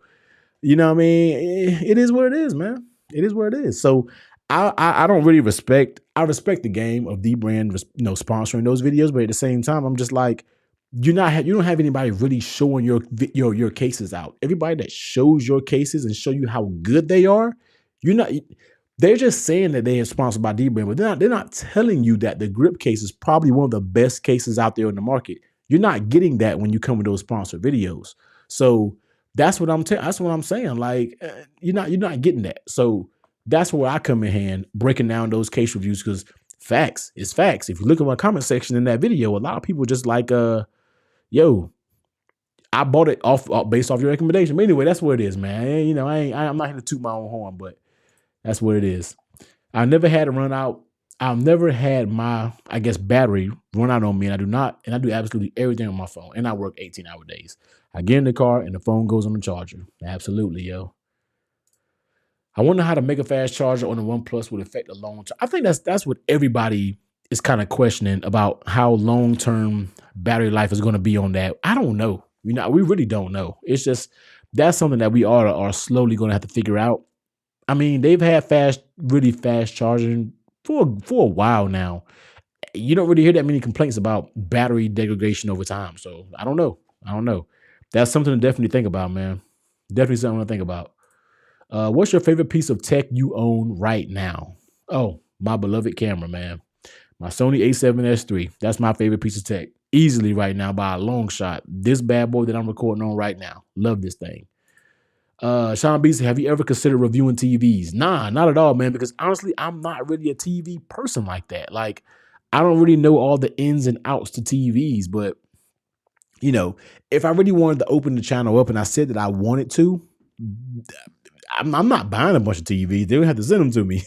you know what I mean? It is what it is, man. It is what it is. So I don't really respect. I respect the game of Dbrand, sponsoring those videos, but at the same time, I'm just like, you don't have anybody really showing your cases out. Everybody that shows your cases and show you how good they are, they're just saying that they are sponsored by Dbrand, but they're not telling you that the grip case is probably one of the best cases out there in the market. You're not getting that when you come with those sponsored videos. So that's what I'm saying. Like you're not getting that. So that's where I come in hand, breaking down those case reviews, because facts is facts. If you look at my comment section in that video, a lot of people just like, yo, I bought it based off your recommendation. But anyway, that's what it is, man. I'm not here to toot my own horn, but that's what it is. I never had to run out. I've never had my, battery run out on me, and I do absolutely everything on my phone, and I work 18-hour days. I get in the car, and the phone goes on the charger. Absolutely, yo. I wonder how to make a fast charger on the One Plus would affect the long term. I think that's what everybody is kind of questioning about how long term battery life is going to be on that. I don't know. We really don't know. It's just that's something that we all are slowly going to have to figure out. I mean, they've had really fast charging for a while now. You don't really hear that many complaints about battery degradation over time. So I don't know. I don't know. That's something to definitely think about, man. Definitely something to think about. What's your favorite piece of tech you own right now? Oh, my beloved camera, man. My Sony A7S III. That's my favorite piece of tech. Easily right now by a long shot. This bad boy that I'm recording on right now. Love this thing. Sean B said, have you ever considered reviewing TVs? Nah, not at all, man, because honestly, I'm not really a TV person like that. Like, I don't really know all the ins and outs to TVs, but if I really wanted to open the channel up and I said that I wanted to, I'm not buying a bunch of TVs. They would have to send them to me.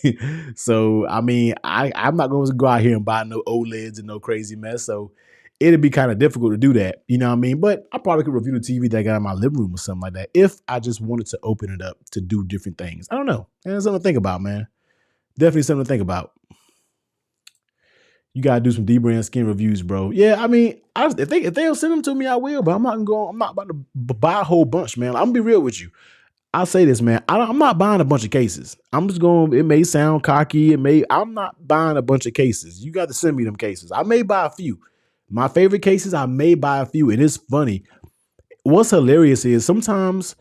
So, I mean, I'm not going to go out here and buy no OLEDs and no crazy mess. So it'd be kind of difficult to do that. You know what I mean? But I probably could review the TV that I got in my living room or something like that if I just wanted to open it up to do different things. I don't know. And it's something to think about, man. Definitely something to think about. You gotta do some D-brand skin reviews, bro. Yeah, I mean, if they'll send them to me, I will. But I'm not about to buy a whole bunch, man. I'm gonna be real with you. I'll say this, man. I'm not buying a bunch of cases. I'm just going. It may sound cocky. I'm not buying a bunch of cases. You got to send me them cases. I may buy a few. My favorite cases, I may buy a few. It is funny. What's hilarious is sometimes,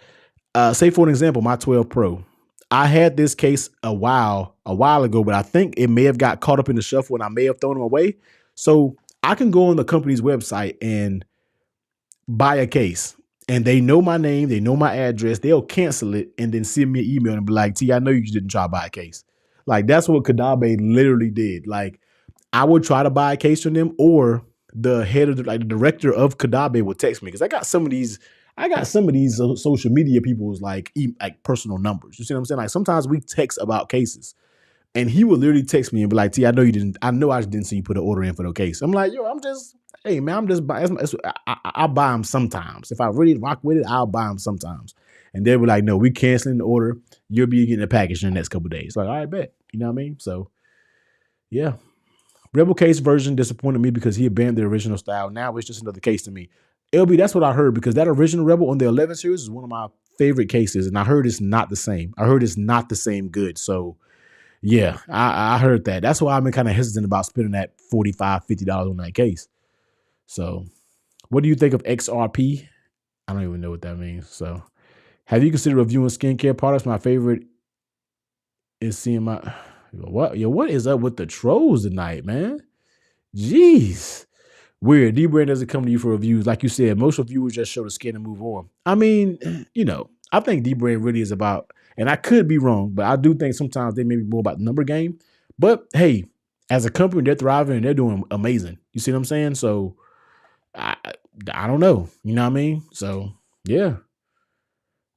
say for an example, my 12 Pro. I had this case a while ago, but I think it may have got caught up in the shuffle and I may have thrown them away. So I can go on the company's website and buy a case. And they know my name, they know my address, they'll cancel it and then send me an email and be like, T, I know you didn't try to buy a case. Like, that's what Kadabe literally did. Like, I would try to buy a case from them, or the head of the director of Kadabe would text me, because I got some of these social media people's like personal numbers. You see what I'm saying? Like, sometimes we text about cases. And he would literally text me and be like, T, I know I didn't see you put an order in for the case. I'm like, yo, hey, man, I'm just buying. I'll buy them sometimes. If I really rock with it, I'll buy them sometimes. And they were like, no, we canceling the order. You'll be getting a package in the next couple of days. Like, all right, bet. You know what I mean? So, yeah. Rebel case version disappointed me because he abandoned the original style. Now it's just another case to me. LB, that's what I heard, because that original Rebel on the 11 series is one of my favorite cases. And I heard it's not the same. I heard it's not the same good. So, yeah, I heard that. That's why I've been kind of hesitant about spending that $45, $50 on that case. So, what do you think of XRP? I don't even know what that means. So, have you considered reviewing skincare products? My favorite is seeing my what? Yo, what is up with the trolls tonight, man? Jeez. Weird. D-Brand doesn't come to you for reviews. Like you said, most reviewers just show the skin and move on. I mean, I think D-Brand really is about, and I could be wrong, but I do think sometimes they may be more about the number game. But hey, as a company, they're thriving and they're doing amazing. You see what I'm saying? So I don't know. You know what I mean? So yeah.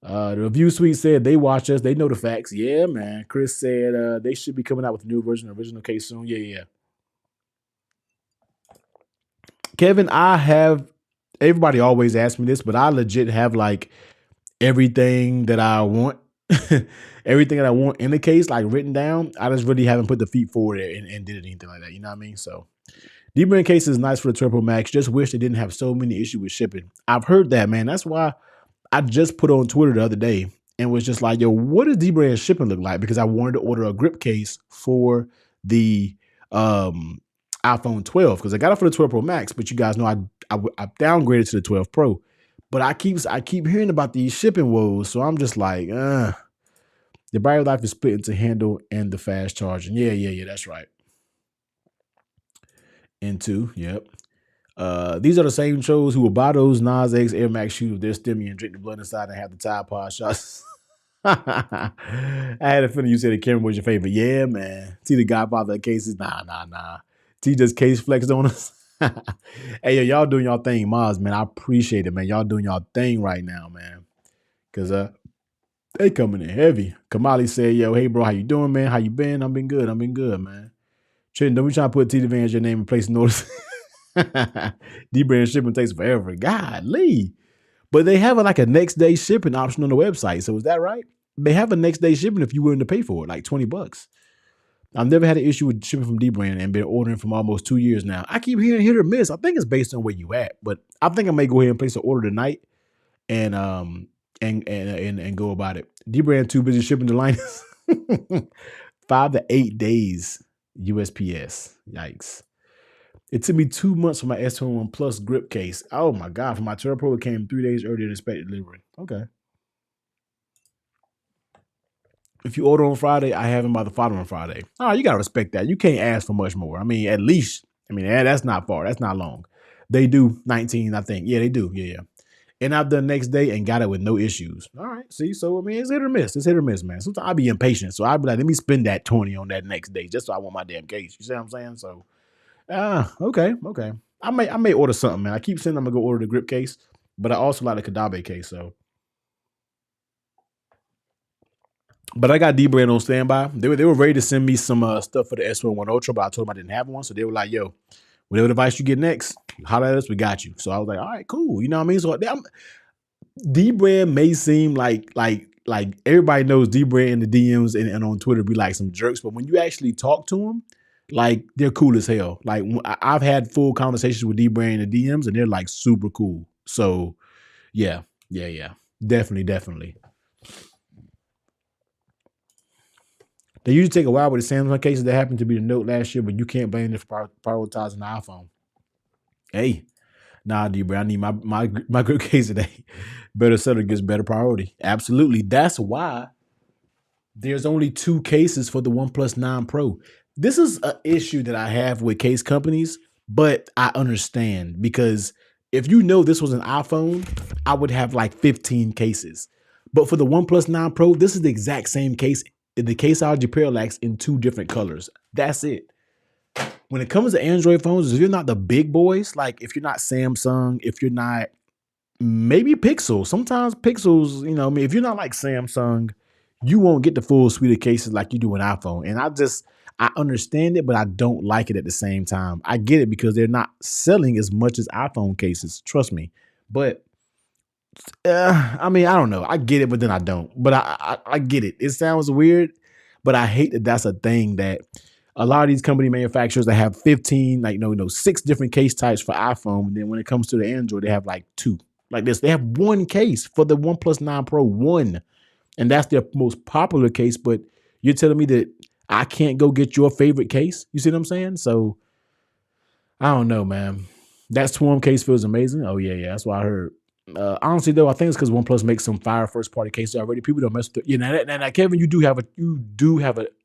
The review suite said they watch us. They know the facts. Yeah, man. Chris said they should be coming out with a new version of original case soon. Yeah. Kevin, everybody always asks me this, but I legit have like everything that I want. Everything that I want in the case, like written down. I just really haven't put the feet forward and did anything like that. You know what I mean? So D-Brand case is nice for the Turbo Max. Just wish they didn't have so many issues with shipping. I've heard that, man. That's why I just put on Twitter the other day and was just like, yo, what does D-Brand shipping look like? Because I wanted to order a grip case for the iPhone 12, because I got it for the 12 Pro Max, but you guys know I downgraded to the 12 Pro. But I keep hearing about these shipping woes, so I'm just like, the battery life is split into handle and the fast charging. Yeah, that's right. Into, yep. These are the same trolls who will buy those Nas X Air Max shoes with their stimmy and drink the blood inside and have the Tide Pod shots. I had a feeling you said the camera was your favorite. Yeah, man. See the Godfather cases? Nah. T just case flexed on us. Hey, yo, y'all doing y'all thing, Maz, man. I appreciate it, man. Y'all doing y'all thing right now, man. Because they coming in heavy. Kamali said, yo, hey, bro, how you doing, man? How you been? I've been good, man. Trenton, don't be trying to put T Van as your name and place notice. D-Brand shipping takes forever. Golly. But they have like a next day shipping option on the website. So is that right? they have a next day shipping if you're willing to pay for it, like $20. I've never had an issue with shipping from Dbrand and been ordering from almost 2 years now. I keep hearing hit or miss. I think it's based on where you at, but I think I may go ahead and place an order tonight and go about it. Dbrand too busy shipping to Linus. 5 to 8 days USPS. Yikes. It took me 2 months for my S21 Plus grip case. Oh my God. For my Turbo Pro, it came 3 days earlier than expected delivery. Okay. If you order on Friday, I have them by the following Friday. Oh, you got to respect that. You can't ask for much more. I mean, at least, that's not far. That's not long. They do 19, I think. Yeah, they do. Yeah. And I've done next day and got it with no issues. All right. See, so, it's hit or miss. It's hit or miss, man. Sometimes I'll be impatient. So I'll be like, let me spend that 20 on that next day just so I want my damn case. You see what I'm saying? So, okay. I may order something, man. I keep saying I'm going to go order the grip case, but I also like the Kadabe case, so. But I got Dbrand on standby. They were ready to send me some stuff for the S21 Ultra, but I told them I didn't have one. So they were like, yo, whatever device you get next, holler at us, we got you. So I was like, all right, cool. You know what I mean? So Dbrand may seem like everybody knows Dbrand in the DMs and on Twitter be like some jerks, but when you actually talk to them, like they're cool as hell. Like I've had full conversations with Dbrand in the DMs and they're like super cool. So yeah. Definitely. They usually take a while with the Samsung cases that happened to be the Note last year, but you can't blame them for prioritizing the iPhone. Hey, nah, Dbrand, I need my grip case today. Better seller gets better priority. Absolutely. That's why there's only 2 cases for the OnePlus 9 Pro. This is an issue that I have with case companies, but I understand because if you know this was an iPhone, I would have like 15 cases. But for the OnePlus 9 Pro, this is the exact same case. The Case IOG Parallax in 2 different colors. That's it. When it comes to Android phones, if you're not the big boys, like if you're not Samsung, if you're not maybe Pixel, sometimes Pixels, if you're not like Samsung, you won't get the full suite of cases like you do an iPhone. And I understand it, but I don't like it at the same time. I get it because they're not selling as much as iPhone cases. Trust me. But I don't know. I get it, but then I don't. But I get it. It sounds weird, but I hate that that's a thing that a lot of these company manufacturers that have 15, 6 different case types for iPhone. And then when it comes to the Android, they have like 2. Like this, they have 1 case for the OnePlus 9 Pro, 1. And that's their most popular case. But you're telling me that I can't go get your favorite case? You see what I'm saying? So I don't know, man. That Swarm case feels amazing. Oh, yeah. That's what I heard. Honestly, though, I think it's because OnePlus makes some fire first party cases already. People don't mess with it. Now, Kevin, you do have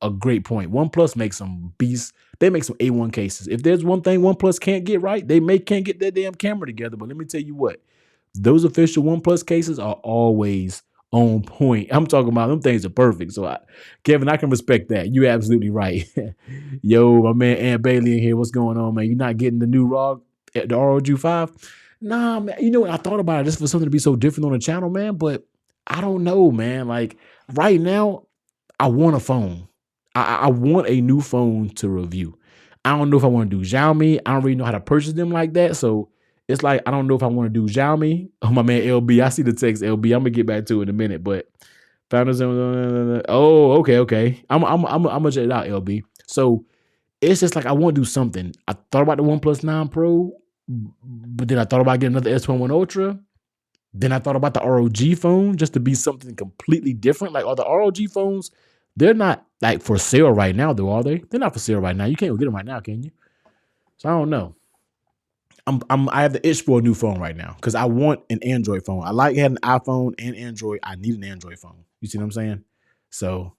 a great point. OnePlus makes some beasts. They make some A1 cases. If there's one thing OnePlus can't get right, they can't get their damn camera together. But let me tell you what, those official OnePlus cases are always on point. I'm talking about them things are perfect. So, Kevin, I can respect that. You're absolutely right. Yo, my man Aunt Bailey in here. What's going on, man? You're not getting the new ROG, the ROG 5? Nah, man. You know what? I thought about it just for something to be so different on the channel, man. But I don't know, man. Like right now, I want a phone. I want a new phone to review. I don't know if I want to do Xiaomi. I don't really know how to purchase them like that. So it's like I don't know if I want to do Xiaomi. Oh, my man LB. I see the text LB. I'm gonna get back to it in a minute. But founders. Oh, okay. I'm gonna check it out, LB. So it's just like I want to do something. I thought about the OnePlus 9 Pro. But then I thought about getting another S21 Ultra. Then I thought about the ROG phone just to be something completely different. Like, are the ROG phones, they're not like for sale right now, though, are they? They're not for sale right now. You can't go get them right now, can you? So I don't know. I have the itch for a new phone right now because I want an Android phone. I like having an iPhone and Android. I need an Android phone. You see what I'm saying? So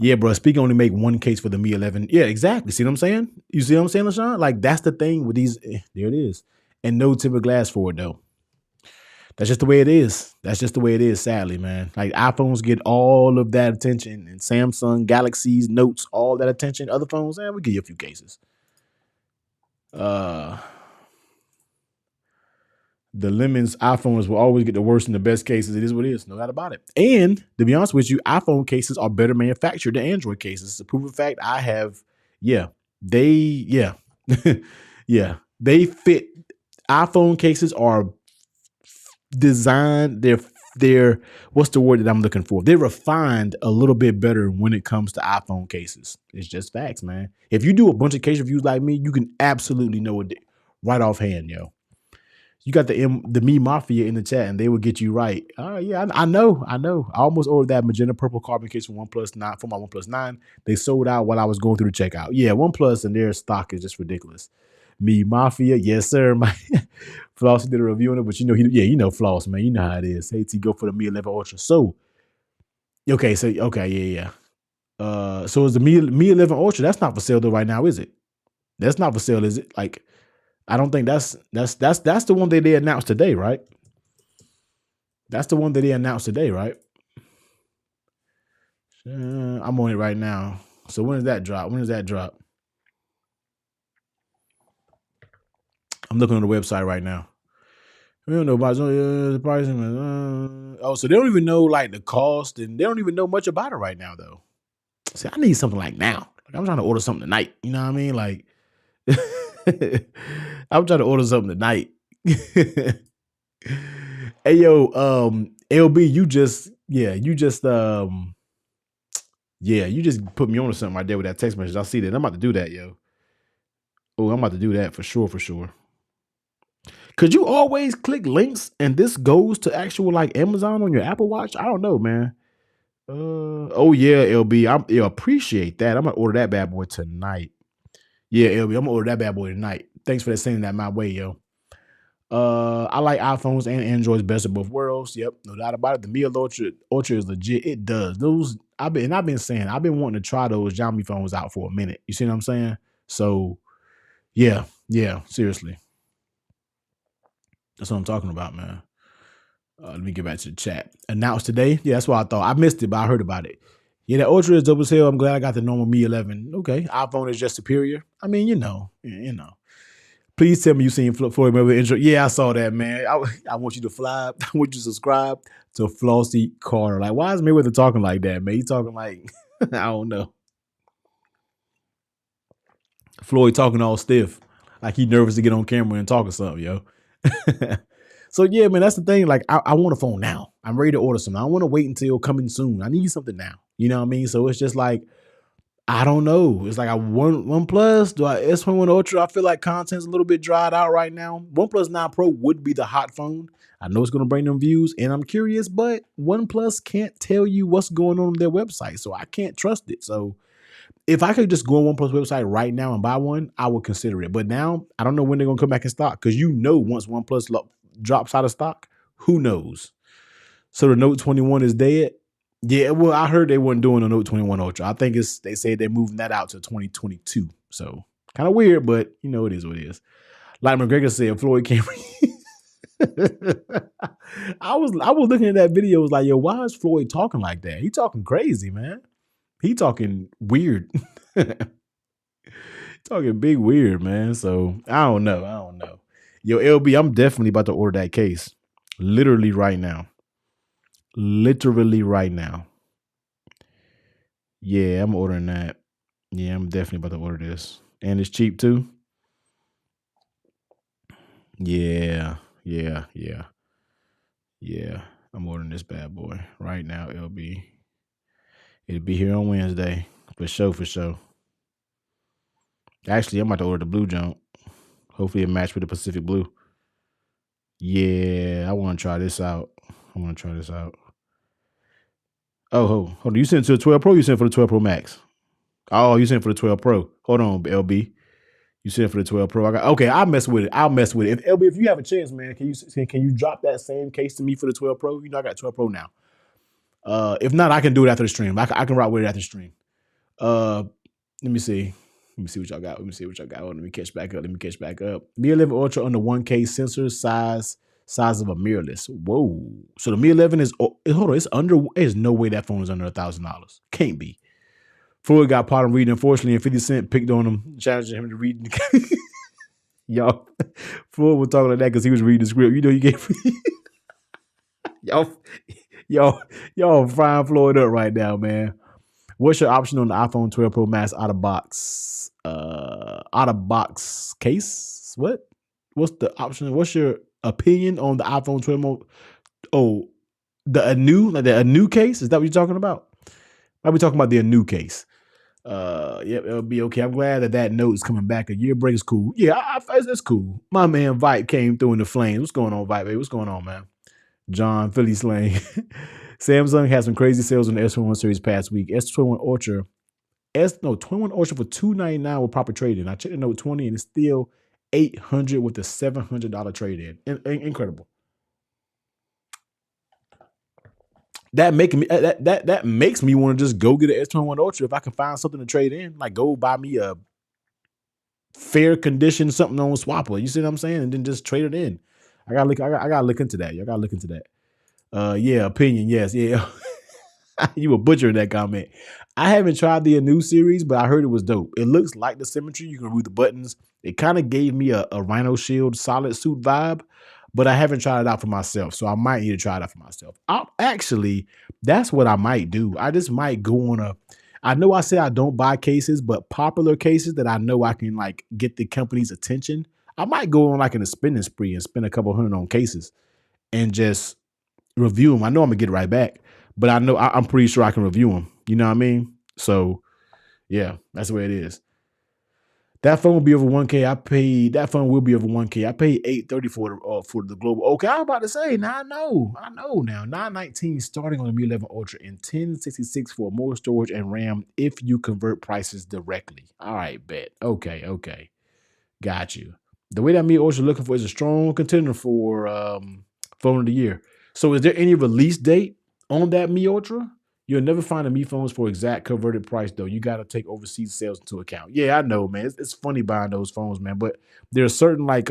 yeah, bro. Speaking only make 1 case for the Mi 11. Yeah, exactly. See what I'm saying? You see what I'm saying, LaShawn? Like that's the thing with these. There it is, and no tempered glass for it though. That's just the way it is. That's just the way it is. Sadly, man. Like iPhones get all of that attention, and Samsung, Galaxies, Notes, all that attention. Other phones, we give you a few cases. The Lemons iPhones will always get the worst and the best cases. It is what it is. No doubt about it. And to be honest with you, iPhone cases are better manufactured than Android cases. It's a proven fact. I have, they fit. iPhone cases are designed. They're they're what's the word that I'm looking for? They're refined a little bit better when it comes to iPhone cases. It's just facts, man. If you do a bunch of case reviews like me, you can absolutely know it right offhand, yo. You got the Me Mafia in the chat, and they will get you right. Yeah, I know. I almost ordered that magenta purple carbon case from OnePlus 9 for my OnePlus 9. They sold out while I was going through the checkout. Yeah, OnePlus and their stock is just ridiculous. Me Mafia, yes sir. My Floss did a review on it, but you know Floss, man. You know how it is. Hey T, go for the Mi 11 Ultra. So yeah. So is the Mi 11 Ultra? That's not for sale though right now, is it? That's not for sale, is it? Like, I don't think that's the one that they announced today, right? That's the one that they announced today, right? I'm on it right now. So when does that drop? I'm looking on the website right now. We don't know about the pricing. So they don't even know like the cost, and they don't even know much about it right now, though. See, I need something like now. Like, I'm trying to order something tonight. You know what I mean? Like, I'm trying to order something tonight. Hey yo, LB, you just put me on to something right there with that text message. I see that. I'm about to do that, yo. Oh, I'm about to do that for sure. Could you always click links and this goes to actual like Amazon on your Apple Watch? I don't know, man. Oh yeah, LB. I appreciate that. I'm gonna order that bad boy tonight. Yeah, LB, I'm gonna order that bad boy tonight. Thanks for sending that my way, yo. I like iPhones and Androids best of both worlds. Yep, no doubt about it. The Mi Ultra is legit. It does. I've been wanting to try those Xiaomi phones out for a minute. You see what I'm saying? So yeah, seriously. That's what I'm talking about, man. Let me get back to the chat. Announced today. Yeah, that's what I thought. I missed it, but I heard about it. Yeah, the Ultra is dope as hell. I'm glad I got the normal Mi 11. Okay, iPhone is just superior. I mean, you know. Please tell me you seen Floyd Mayweather intro. Yeah, I saw that, man. I want you to fly. I want you to subscribe to Flossie Carter. Like, why is Mayweather talking like that, man? He talking like, I don't know. Floyd talking all stiff. Like he nervous to get on camera and talk or something, yo. So, yeah, man, that's the thing. Like, I want a phone now. I'm ready to order something. I don't want to wait until coming soon. I need something now. You know what I mean? So it's just like, I don't know. It's like I want OnePlus. Do I S21 Ultra? I feel like content's a little bit dried out right now. OnePlus 9 Pro would be the hot phone. I know it's going to bring them views, and I'm curious, but OnePlus can't tell you what's going on their website, so I can't trust it. So if I could just go on OnePlus website right now and buy one, I would consider it. But now I don't know when they're going to come back in stock because once OnePlus drops out of stock, who knows? So the Note 21 is dead. Yeah, well, I heard they weren't doing a Note 21 Ultra. I think they say they're moving that out to 2022. So kind of weird, but it is what it is. Like McGregor said, Floyd can't. I was looking at that video. I was like, yo, why is Floyd talking like that? He talking crazy, man. He talking weird. Talking big weird, man. So I don't know. Yo, LB, I'm definitely about to order that case. Literally right now. Yeah, I'm ordering that. Yeah, I'm definitely about to order this. And it's cheap too. Yeah. I'm ordering this bad boy right now, LB. It'll be here on Wednesday. For sure. Actually, I'm about to order the blue jump. Hopefully it match with the Pacific Blue. Yeah, I want to try this out. Oh, hold on. You sent it to the 12 Pro? You sent it for the 12 Pro Max? Oh, you sent it for the 12 Pro. Hold on, LB. You sent it for the 12 Pro. I'll mess with it. If LB, if you have a chance, man, can you drop that same case to me for the 12 Pro? I got 12 Pro now. If not, I can do it after the stream. I can rock with it after the stream. Let me see. What y'all got. Let me catch back up. Mi 11 Ultra under 1K sensor size of a mirrorless. Whoa. So the Mi 11 is hold on. It's under. There's no way that phone is under $1,000. Can't be. Floyd got part of reading, unfortunately, and 50 Cent picked on him, challenging him to read. Y'all, Floyd was talking like that because he was reading the script. He gave y'all frying Floyd up right now, man. What's your option on the iPhone 12 Pro Max out of box? Out of box case? What's the option? What's your opinion on the iPhone 12? The Anu case? Is that what you're talking about? I'll be talking about the Anu case. Yep, it'll be okay. I'm glad that note is coming back. A year break is cool. Yeah, that's cool. My man Vipe came through in the flames. What's going on, Vipe? Baby? What's going on, man? John Philly Slang. Samsung had some crazy sales on the S21 series past week. S21 Ultra, 21 Ultra for $299 with proper trade-in. I checked the Note 20 and it's still $800 with a $700 trade-in. Incredible. That makes me want to just go get an S21 Ultra if I can find something to trade in. Like go buy me a fair condition something on Swapper. You see what I'm saying? And then just trade it in. I gotta look into that. I gotta look into that. Yeah, opinion. Yes, yeah. You were butchering that comment. I haven't tried the new series, but I heard it was dope. It looks like the Symmetry. You can remove the buttons. It kind of gave me a Rhino Shield solid suit vibe, but I haven't tried it out for myself. So I might need to try it out for myself. Actually, that's what I might do. I just might go on I know I say I don't buy cases, but popular cases that I know I can like get the company's attention. I might go on like in a spending spree and spend a couple hundred on cases and just review them. I know I'm gonna get it right back, but I know I'm pretty sure I can review them. You know what I mean? So yeah, that's the way it is. That phone will be over 1K. That phone will be over 1K. I paid $830 for the global. Okay, I was about to say, now I know now. $919 starting on the Mi 11 Ultra and $1066 for more storage and RAM if you convert prices directly. All right, bet. Okay. Got you. The way that Mi Ultra looking for is a strong contender for phone of the year. So is there any release date on that Mi Ultra? You'll never find a Mi phones for exact converted price, though. You got to take overseas sales into account. Yeah, I know, man. It's funny buying those phones, man. But there are certain like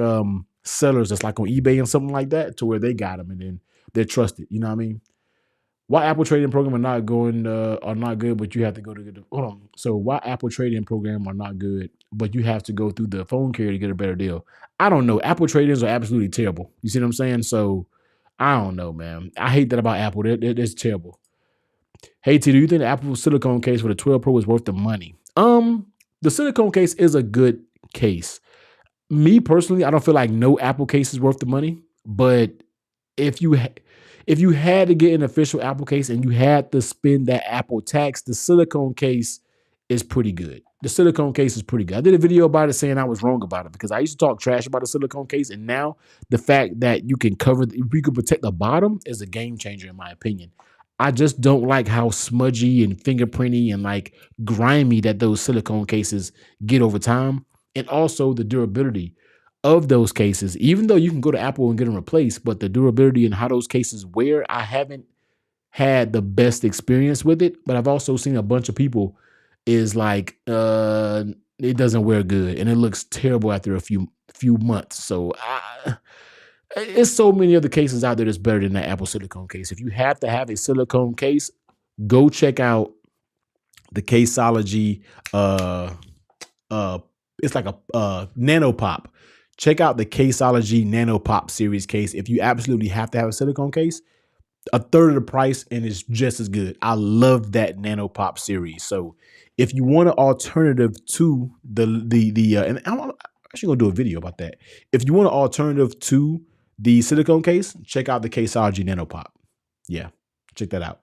sellers that's like on eBay and something like that to where they got them and then they're trusted. You know what I mean? Why Apple trading program are not good, but you have to go to the hold on. So why Apple trading program are not good, but you have to go through the phone carrier to get a better deal? I don't know. Apple trade-ins are absolutely terrible. You see what I'm saying? So I don't know, man. I hate that about Apple. It's terrible. Hey T, do you think the Apple silicone case for the 12 Pro is worth the money? The silicone case is a good case. Me personally, I don't feel like no Apple case is worth the money. But if you had to get an official Apple case and you had to spend that Apple tax, the silicone case is pretty good. The silicone case is pretty good. I did a video about it saying I was wrong about it because I used to talk trash about the silicone case, and now the fact that you can protect the bottom is a game changer in my opinion. I just don't like how smudgy and fingerprinty and like grimy that those silicone cases get over time. And also the durability of those cases, even though you can go to Apple and get them replaced, but the durability and how those cases wear, I haven't had the best experience with it. But I've also seen a bunch of people is like, it doesn't wear good and it looks terrible after a few months. So it's so many other cases out there that's better than that Apple silicone case. If you have to have a silicone case, go check out the Caseology. It's like a Nanopop. Check out the Caseology Nanopop series case. If you absolutely have to have a silicone case, a third of the price and it's just as good. I love that Nanopop series. So if you want an alternative to and I'm actually gonna do a video about that. If you want an alternative to the silicone case, check out the Caseology Nanopop. Yeah, check that out.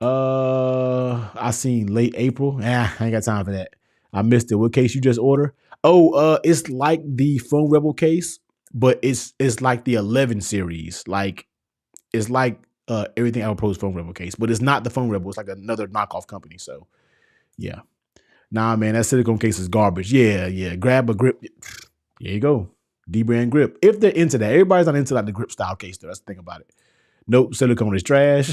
I seen late April. I ain't got time for that. I missed it. What case you just order? Oh, it's like the Phone Rebel case, but it's like the 11 series. Like it's like everything Apple Pro's Phone Rebel case, but it's not the Phone Rebel. It's like another knockoff company. So yeah. Nah, man, that silicone case is garbage. Yeah. Grab a grip. There you go. D-brand grip. If they're into that. Everybody's not into like the grip style case though. That's the thing about it. Nope, silicone is trash.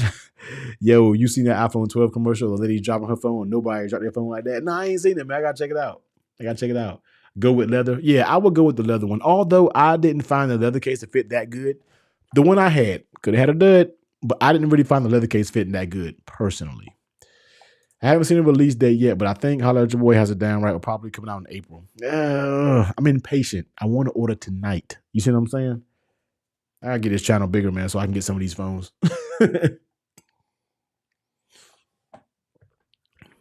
Yo, you seen that iPhone 12 commercial? The lady dropping her phone. Nobody dropped their phone like that. Nah, I ain't seen it, man. I gotta check it out. Go with leather. Yeah, I would go with the leather one. Although I didn't find the leather case to fit that good. The one I had could have had a dud, but I didn't really find the leather case fitting that good personally. I haven't seen a release date yet, but I think Holla at Your Boy has it down right. Will probably coming out in April. I'm impatient. I want to order tonight. You see what I'm saying? I gotta get this channel bigger, man, so I can get some of these phones.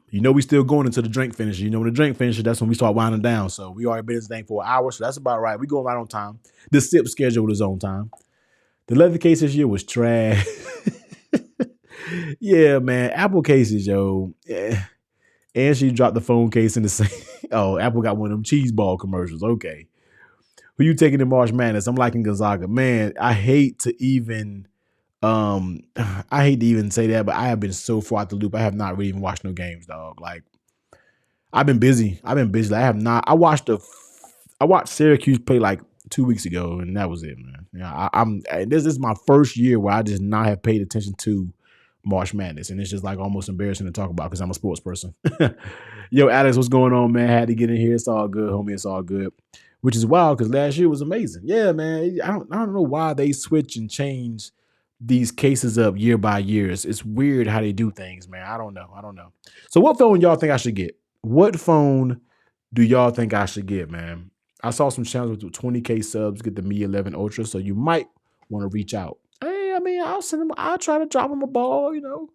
You know, we still going into the drink finisher. You know, when the drink finisher, that's when we start winding down. So we already been in this thing for an hour, so that's about right. We going right on time. The sip schedule is on time. The leather case this year was trash. Yeah, man. Apple cases, yo. Yeah. And she dropped the phone case in the same. Oh, Apple got one of them cheese ball commercials. Okay. Who you taking in March Madness? I'm liking Gonzaga. Man, I hate to even say that, but I have been so far out the loop. I have not really even watched no games, dog. Like I've been busy. Like, I have not. I watched Syracuse play like 2 weeks ago, and that was it, man. Yeah, this is my first year where I just not have paid attention to March Madness, and it's just like almost embarrassing to talk about because I'm a sports person. Yo, Alex, what's going on, man? Had to get in here. It's all good, homie. It's all good. Which is wild because last year was amazing. Yeah, man. I don't know why they switch and change these cases up year by year. It's weird how they do things, man. I don't know. So, what phone y'all think I should get? What phone do y'all think I should get, man? I saw some channels with 20K subs get the Mi 11 Ultra, so you might want to reach out. Hey, I mean, I'll try to drop them a ball, you know.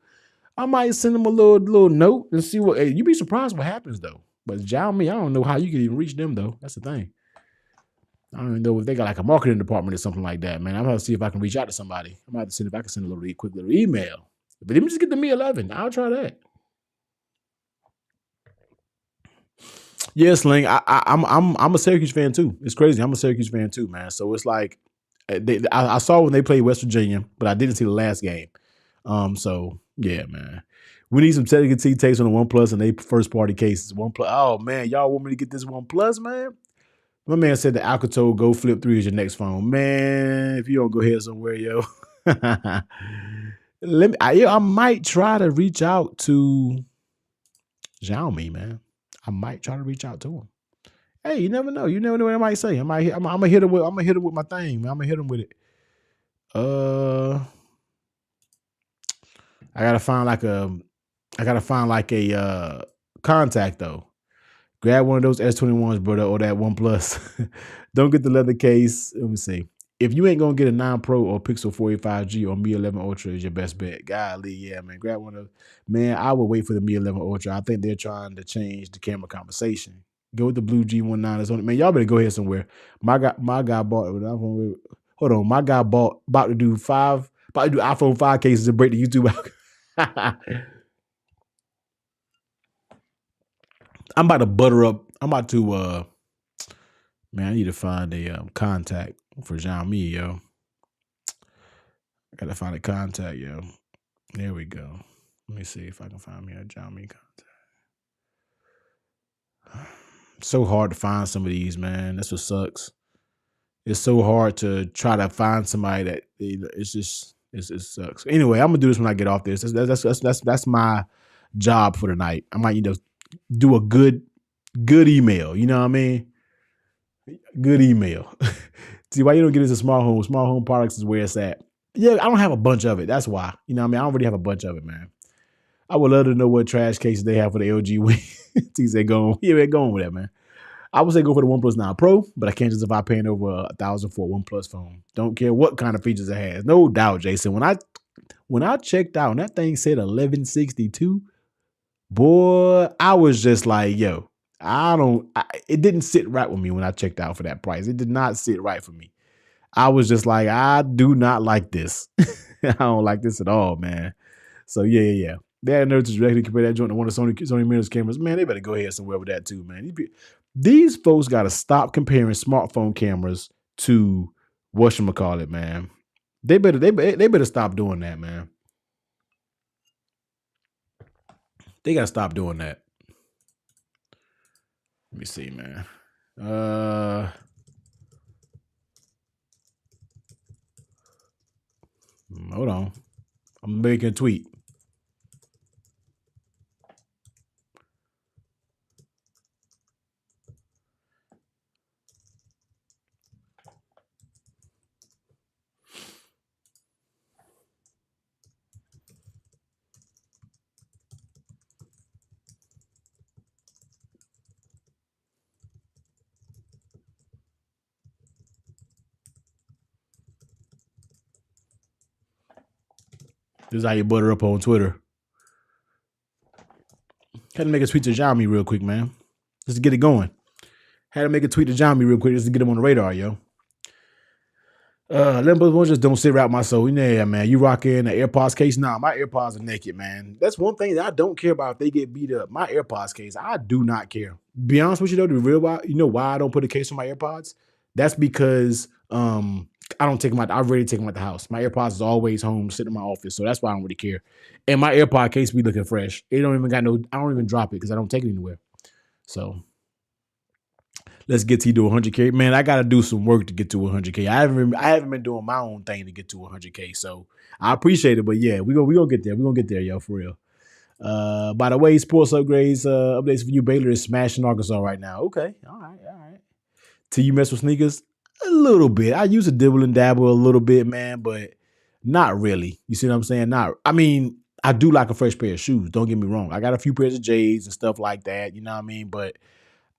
I might send them a little note and see what. Hey, you'd be surprised what happens though. But Xiaomi, I don't know how you can even reach them though. That's the thing. I don't even know if they got like a marketing department or something like that, man. I'm gonna see if I can reach out to somebody. I might have to see if I can send a quick little email. But let me just get the Mi 11. I'll try that. Yeah, Sling. I'm a Syracuse fan too. It's crazy. I'm a Syracuse fan too, man. So it's like I saw when they played West Virginia, but I didn't see the last game. So yeah, man. We need some technical T takes on the OnePlus and they first party cases. OnePlus. Oh man, y'all want me to get this OnePlus, man? My man said the Alcatel Go Flip 3 is your next phone. Man, if you don't go here somewhere, yo. I might try to reach out to Xiaomi, man. I might try to reach out to him. Hey, you never know. You never know what I might say. I'm gonna hit him with my thing, man. I'm gonna hit him with it. I gotta find like a contact though. Grab one of those S21s, brother, or that OnePlus. Don't get the leather case. Let me see. If you ain't gonna get a 9 Pro or Pixel 485G or Mi 11 Ultra is your best bet. Golly, yeah, man. Grab one of those. Man, I would wait for the Mi 11 Ultra. I think they're trying to change the camera conversation. Go with the blue G19. Man, y'all better go ahead somewhere. My guy bought it. Hold on. My guy about to do iPhone 5 cases and break the YouTube out. I'm about to butter up. I'm about to man, I need to find a contact for Xiaomi, yo. I gotta find a contact, yo. There we go. Let me see if I can find me a Xiaomi contact. So hard to find some of these, man. That's what sucks. It's so hard to try to find somebody that it sucks. Anyway, I'm gonna do this when I get off this. That's my job for the night. I might do a good email. You know what I mean? Good email. See why you don't get into smart home. Smart home products is where it's at. Yeah, I don't have a bunch of it. That's why. You know what I mean? I don't really have a bunch of it, man. I would love to know what trash cases they have for the LG Wing. He said, going with that, man. I would say go for the OnePlus 9 Pro, but I can't justify paying over $1,000 for a OnePlus phone. Don't care what kind of features it has. No doubt, Jason. When I checked out and that thing said 1162, boy, I was just like, yo, it didn't sit right with me when I checked out for that price. It did not sit right for me. I was just like, I do not like this. I don't like this at all, man. So yeah. They had nerve to directly compare that joint to one of Sony mirrorless cameras. Man, they better go ahead somewhere with that too, man. These folks got to stop comparing smartphone cameras to whatchamacallit, man. They better stop doing that, man. They got to stop doing that. Let me see, man. Hold on. I'm making a tweet. This is how you butter up on Twitter. Had to make a tweet to Xiaomi real quick, man. Just to get it going. Had to make a tweet to Xiaomi real quick just to get him on the radar, yo. Limbo one just don't sit right with my soul. Yeah, man. You rock in the AirPods case. Nah, my AirPods are naked, man. That's one thing that I don't care about if they get beat up. My AirPods case, I do not care. Be honest with you though, the real why, you know why I don't put a case on my AirPods? That's because I don't take them out. I rarely take them out the house. My AirPods is always home, sitting in my office, so that's why I don't really care. And my AirPod case be looking fresh. It don't even got no. I don't even drop it because I don't take it anywhere. So let's get to 100K. Man, I got to do some work to get to 100K. I haven't been doing my own thing to get to 100K. So I appreciate it, but yeah, we gonna get there. We gonna get there, yo, for real. By the way, sports updates for you. Baylor is smashing Arkansas right now. Okay, all right, all right. Till you mess with sneakers, a little bit. I used to dibble and dabble a little bit, man, but not really. You see what I'm saying? Not. I mean, I do like a fresh pair of shoes. Don't get me wrong. I got a few pairs of J's and stuff like that. You know what I mean? But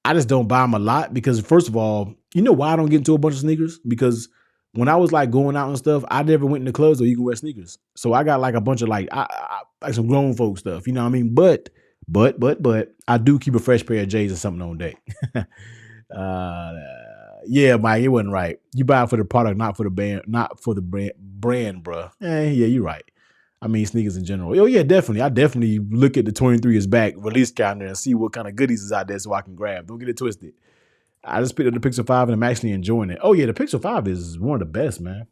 I just don't buy them a lot because, first of all, you know why I don't get into a bunch of sneakers? Because when I was like going out and stuff, I never went in the clubs where you can wear sneakers. So I got like a bunch of like some grown folk stuff. You know what I mean? But I do keep a fresh pair of J's or something on deck. uh, yeah, Mike, it wasn't right. You buy it for the product, not for the band, not for the brand, bro. Yeah, you're right. I mean, sneakers in general. Oh, yeah, definitely. I definitely look at the 23 is back release calendar and see what kind of goodies is out there so I can grab. Don't get it twisted. I just picked up the Pixel 5 and I'm actually enjoying it. Oh, yeah, the Pixel 5 is one of the best, man.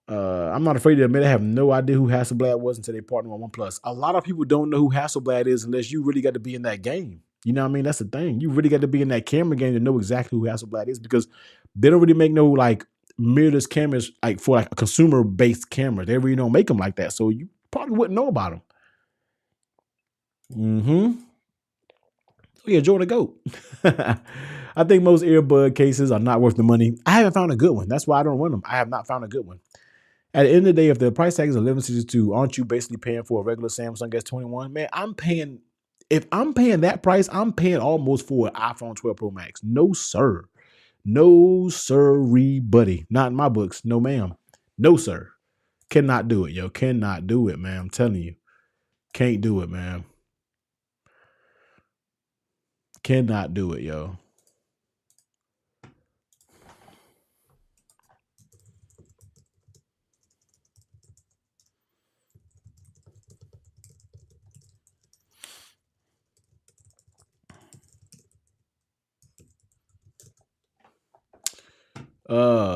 I'm not afraid to admit I have no idea who Hasselblad was until they partnered with OnePlus. A lot of people don't know who Hasselblad is unless you really got to be in that game. You know what I mean? That's the thing. You really got to be in that camera game to know exactly who Hasselblad is because they don't really make no like mirrorless cameras like for like a consumer based camera. They really don't make them like that. So you probably wouldn't know about them. Mm-hmm. Oh yeah, Jordan Goat. I think most earbud cases are not worth the money. I haven't found a good one. That's why I don't run them. I have not found a good one. At the end of the day, if the price tag is 1162, aren't you basically paying for a regular Samsung S21? Man, if I'm paying that price, I'm paying almost for an iPhone 12 Pro Max. No, sir. No, sirree, buddy. Not in my books. No, ma'am. No, sir. Cannot do it, yo. Cannot do it, man. I'm telling you. Can't do it, man. Cannot do it, yo.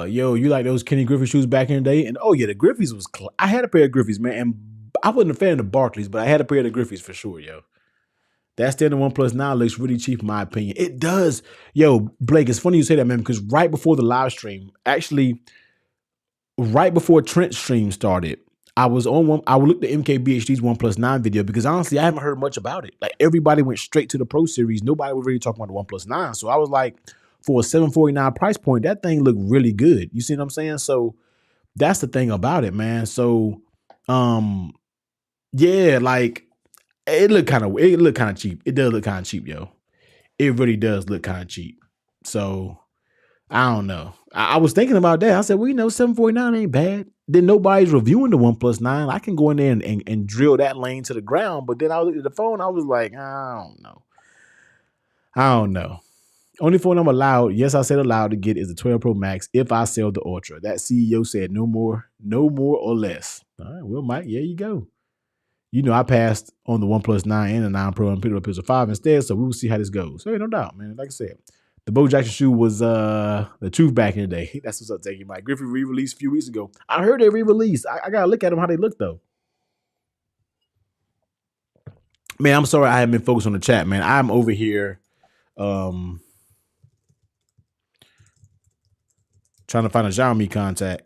Yo, you like those Kenny Griffey shoes back in the day? And oh yeah, the Griffies was. I had a pair of Griffies, man, and I wasn't a fan of the Barclays, but I had a pair of the Griffies for sure, yo. That standard OnePlus 9 looks really cheap in my opinion. It does. Yo, Blake, it's funny you say that, man, because right before the live stream, actually, right before Trent's stream started, I was on one. I would look at MKBHD's OnePlus 9 video because honestly, I haven't heard much about it. Like everybody went straight to the Pro Series. Nobody was really talking about the OnePlus 9. So I was like, for a 749 price point, that thing looked really good. You see what I'm saying? So that's the thing about it, man. So, yeah, like it looked kind of cheap. It does look kind of cheap, yo. It really does look kind of cheap. So I don't know. I was thinking about that. I said, well, 749 ain't bad. Then nobody's reviewing the OnePlus 9. I can go in there and drill that lane to the ground. But then I looked at the phone. I was like, I don't know. I don't know. Only phone I'm allowed, yes, I said allowed to get is the 12 Pro Max if I sell the Ultra. That CEO said no more or less. All right, well, Mike, there you go. I passed on the OnePlus 9 and the 9 Pro and picked up a Pixel 5 instead, so we will see how this goes. So, no doubt, man. Like I said, the Bo Jackson shoe was the truth back in the day. That's what's up, taking Mike. Griffey re-released a few weeks ago. I heard they re-released. I got to look at them how they look, though. Man, I'm sorry I haven't been focused on the chat, man. I'm over here trying to find a Xiaomi contact.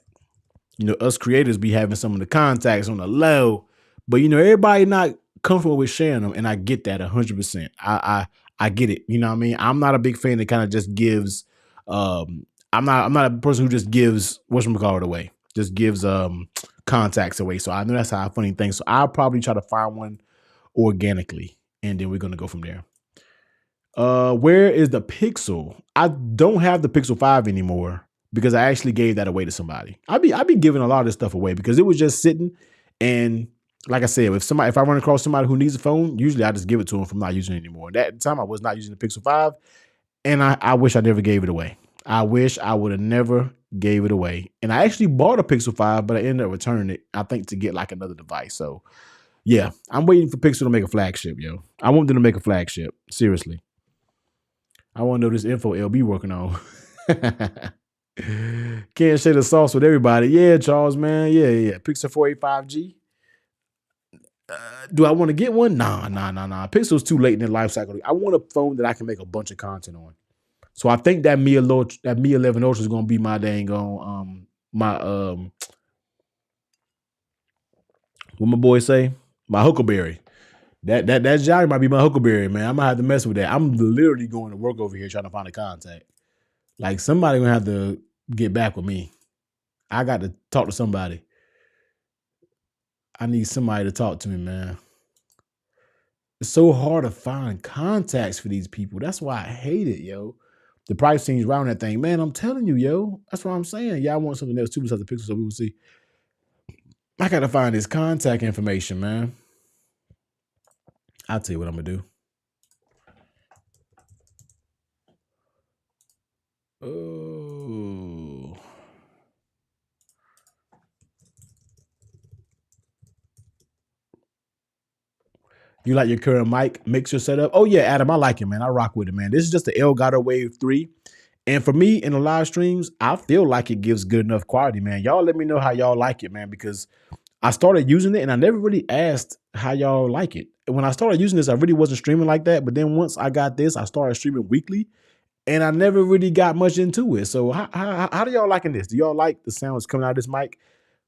Us creators be having some of the contacts on the low, but everybody not comfortable with sharing them, and I get that 100%. I get it. You know what I mean? I'm not a big fan that kind of just gives. I'm not a person who just gives whatchamacallit away. Just gives contacts away. So I know that's how I funny things. So I'll probably try to find one organically, and then we're gonna go from there. Where is the Pixel? I don't have the Pixel 5 anymore because I actually gave that away to somebody. I'd be giving a lot of this stuff away because it was just sitting. And like I said, if I run across somebody who needs a phone, usually I just give it to them from not using it anymore. That time I was not using the Pixel 5, and I wish I never gave it away. I wish I would have never gave it away. And I actually bought a Pixel 5, but I ended up returning it, I think, to get like another device. So yeah, I'm waiting for Pixel to make a flagship, yo. I want them to make a flagship. Seriously. I want to know this info LB working on. Can't share the sauce with everybody. Yeah, Charles, man. Yeah. Pixel 485G. Do I want to get one? Nah. Pixel's too late in their life cycle. I want a phone that I can make a bunch of content on. So I think that Mi 11 Ultra is gonna be my dang on what my boy say? My Huckleberry. That Xiaomi might be my Huckleberry, man. I'm gonna have to mess with that. I'm literally going to work over here trying to find a contact. Like somebody gonna have to get back with me. I got to talk to somebody. I need somebody to talk to me, man. It's so hard to find contacts for these people. That's why I hate it, yo. The price seems around that thing, man. I'm telling you, yo. That's what I'm saying. Yeah, I want something else too besides the Pixel, so we will see. I gotta find his contact information, man. I'll tell you what I'm gonna do. Oh. You like your current mic mixer setup? Oh yeah, Adam, I like it, man. I rock with it, man. This is just the Elgato Wave 3. And for me in the live streams, I feel like it gives good enough quality, man. Y'all let me know how y'all like it, man, because I started using it and I never really asked how y'all like it. When I started using this, I really wasn't streaming like that. But then once I got this, I started streaming weekly and I never really got much into it. So how do y'all liking this? Do y'all like the sounds coming out of this mic?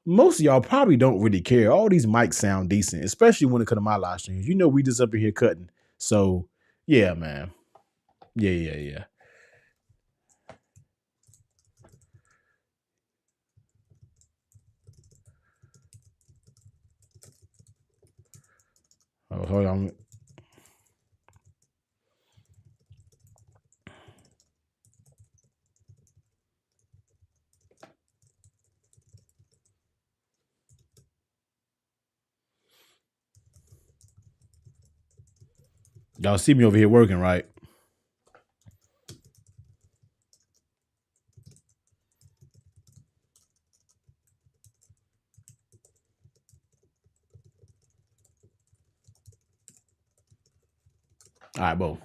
Most of y'all probably don't really care. All these mics sound decent, especially when it comes to my live streams. You know, we just up in here cutting. So yeah, man. Yeah. Oh, hold on. Y'all see me over here working, right? All right, bro.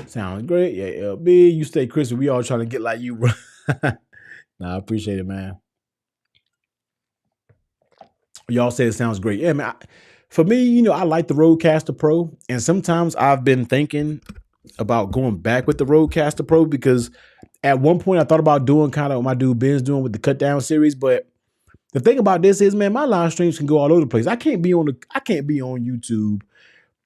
Sounds great. Yeah, LB, you stay crispy. We all trying to get like you, bro. Nah, I appreciate it, man. Y'all say it sounds great. Yeah, man. For me, you know, I like the Rodecaster Pro, and sometimes I've been thinking about going back with the Rodecaster Pro because at one point I thought about doing kind of what my dude Ben's doing with the cut down series, but the thing about this is, man, my live streams can go all over the place. I can't be on YouTube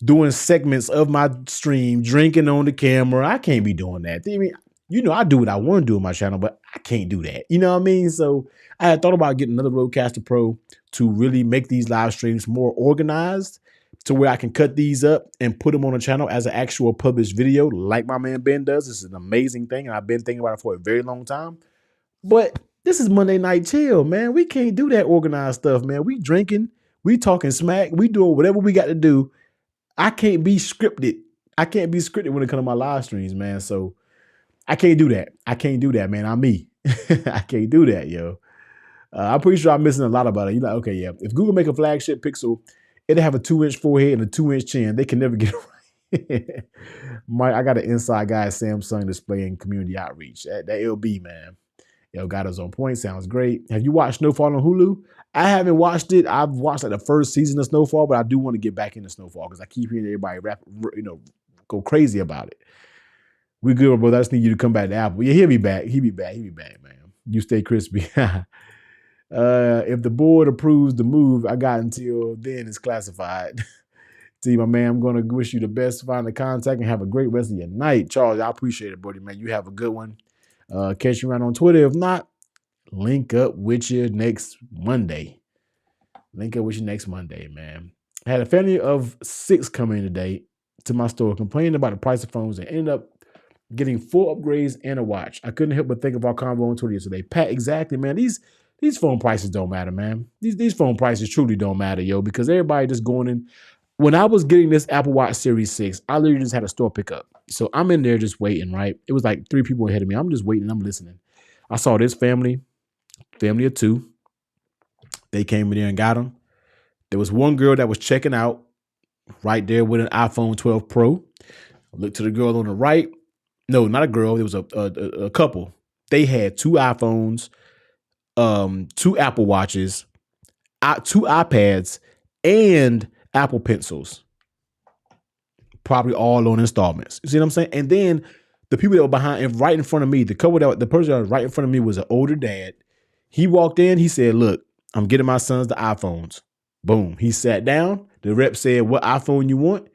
doing segments of my stream, drinking on the camera. I can't be doing that. I mean, you know, I do what I want to do on my channel, but I can't do that. You know what I mean? So I had thought about getting another Rodecaster Pro to really make these live streams more organized to where I can cut these up and put them on the channel as an actual published video like my man Ben does. This is an amazing thing, and I've been thinking about it for a very long time. But this is Monday Night Chill, man. We can't do that organized stuff, man. We drinking, we talking smack, we doing whatever we got to do. I can't be scripted. I can't be scripted when it comes to my live streams, man. So I can't do that. I can't do that, man. I'm me. I can't do that, yo. I'm pretty sure I'm missing a lot about it. You're like, okay, yeah. If Google make a flagship Pixel, it'll have a 2-inch forehead and a 2-inch chin. They can never get it right. I got an inside guy at Samsung displaying community outreach. That LB, man. Elgato's on point. Sounds great. Have you watched Snowfall on Hulu? I haven't watched it. I've watched like the first season of Snowfall, but I do want to get back into Snowfall because I keep hearing everybody go crazy about it. We good, brother. I just need you to come back to Apple. Yeah, he'll be back. He'll be back, man. You stay crispy. If the board approves the move, I got until then it's classified. See, my man, I'm going to wish you the best. Find the contact and have a great rest of your night. Charles, I appreciate it, buddy, man. You have a good one. Catch you around on Twitter. If not, link up with you next Monday. Link up with you next Monday, man. I had a family of 6 come in today to my store complaining about the price of phones and ended up getting 4 upgrades and a watch. I couldn't help but think of our convo on Twitter yesterday. Pat, exactly, man. These phone prices don't matter, man. These phone prices truly don't matter, yo, because everybody just going in. When I was getting this Apple Watch Series 6, I literally just had a store pickup. So I'm in there just waiting, right? It was like 3 people ahead of me. I'm just waiting. I'm listening. I saw this family. family of two. They came in there and got them. There was one girl that was checking out right there with an iPhone 12 Pro. I looked to the girl on the right. No, not a girl. There was a couple. They had two iPhones, two Apple Watches, two iPads, and Apple Pencils. Probably all on installments. You see what I'm saying? And then the people that were behind and right in front of me, the person that was right in front of me was an older dad. He walked in. He said, "Look, I'm getting my sons the iPhones." Boom. He sat down. The rep said, "What iPhone you want?"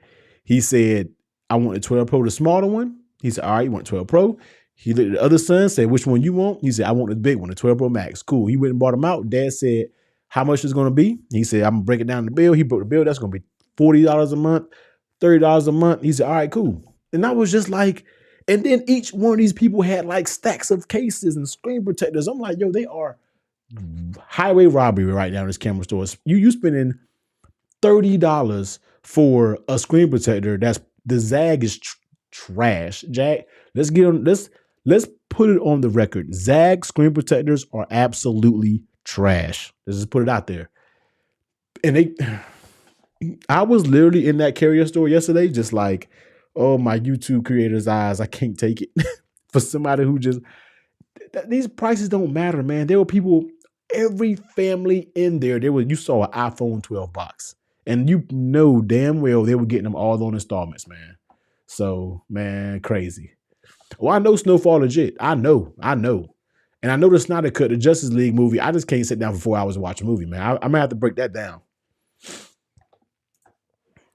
He said, "I want the 12 Pro, the smaller one." He said, "All right, you want 12 Pro?" He looked at the other son, said, "Which one you want?" He said, "I want the big one, the 12 Pro Max." Cool. He went and bought them out. Dad said, "How much is going to be?" He said, "I'm going to break it down the bill." He broke the bill. That's going to be $40 a month, $30 a month. He said, "All right, cool." And I was just like, and then each one of these people had like stacks of cases and screen protectors. I'm like, yo, they are highway robbery right now in this camera store. You spending $30 for a screen protector. That's the Zag is trash. Jack, let's put it on the record. Zag screen protectors are absolutely trash. Let's just put it out there. And I was literally in that carrier store yesterday, just like, oh, my YouTube creator's eyes, I can't take it. For somebody who just, these prices don't matter, man. There were people, every family in there, you saw an iPhone 12 box. And you know damn well they were getting them all on installments, man. So, man, crazy. Well, I know Snowfall legit. I know. And I know the Snyder Cut, the Justice League movie. I just can't sit down for 4 hours and watch a movie, man. I might have to break that down.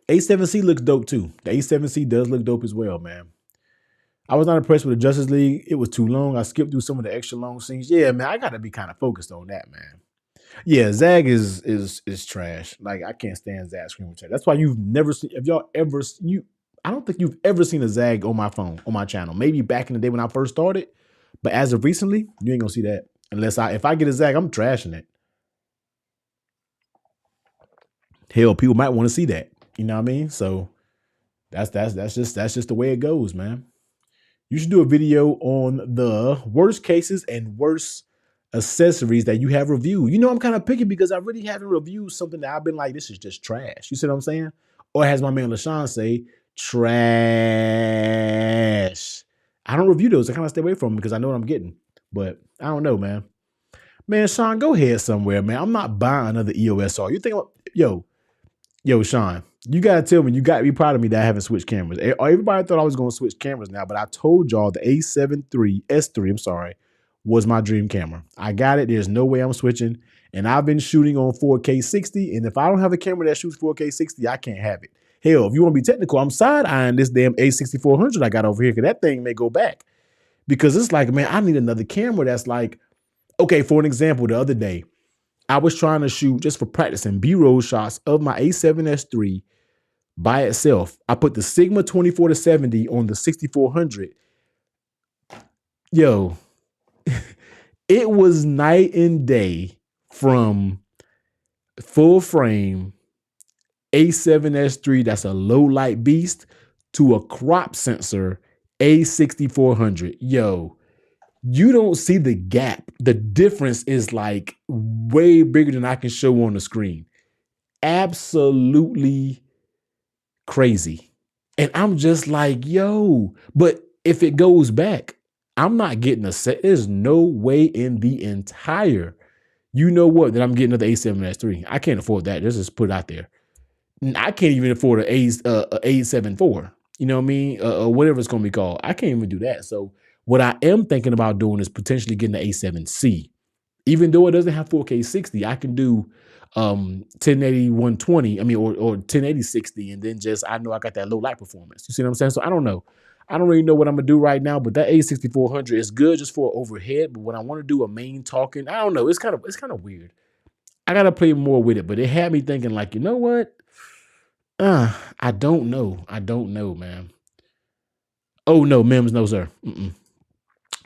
A7C looks dope too. The A7C does look dope as well, man. I was not impressed with the Justice League. It was too long. I skipped through some of the extra long scenes. Yeah, man, I got to be kind of focused on that, man. Yeah, Zag is trash. Like, I can't stand Zag screen protector. That's why you've never seen. If y'all ever I don't think you've ever seen a Zag on my phone, on my channel. Maybe back in the day when I first started, but as of recently, you ain't gonna see that unless if I get a Zag, I'm trashing it. Hell, people might want to see that. You know what I mean? So that's just the way it goes, man. You should do a video on the worst cases and worst accessories that you have reviewed. You know, I'm kind of picky because I really haven't reviewed something that I've been like, this is just trash. You see what I'm saying? Or as my man LaShawn say, trash. I don't review those. I kind of stay away from them because I know what I'm getting. But I don't know, man. Man, Sean, go ahead somewhere, man. I'm not buying another EOS R. You think, yo, Sean, you got to tell me, you got to be proud of me that I haven't switched cameras. Everybody thought I was going to switch cameras now, but I told y'all the S3 was my dream camera. I got it. There's no way I'm switching. And I've been shooting on 4K 60. And if I don't have a camera that shoots 4K 60, I can't have it. Hell, if you want to be technical, I'm side-eyeing this damn A6400 I got over here because that thing may go back. Because it's like, man, I need another camera that's like, okay, for an example, the other day, I was trying to shoot just for practicing B-roll shots of my A7S III by itself. I put the Sigma 24-70 on the 6400. Yo, it was night and day from full frame A7S III, that's a low light beast, to a crop sensor A6400. Yo, you don't see the gap. The difference is like way bigger than I can show on the screen. Absolutely crazy. And I'm just like, yo, but if it goes back, I'm not getting a set. There's no way in the entire, you know what, that I'm getting another A7S III. I can't afford that. Let's just put it out there. I can't even afford an A7 IV. You know what I mean? Or whatever it's going to be called. I can't even do that. So what I am thinking about doing is potentially getting the A7C. Even though it doesn't have 4K 60, I can do 1080 120, I mean, or 1080 60, and then just, I know I got that low light performance. You see what I'm saying? So I don't know. I don't really know what I'm gonna do right now, but that A6400 is good just for overhead. But when I want to do a main talking, I don't know. It's kind of weird. I gotta play more with it, but it had me thinking, like, you know what? I don't know. I don't know, man. Oh no, Mims, no sir.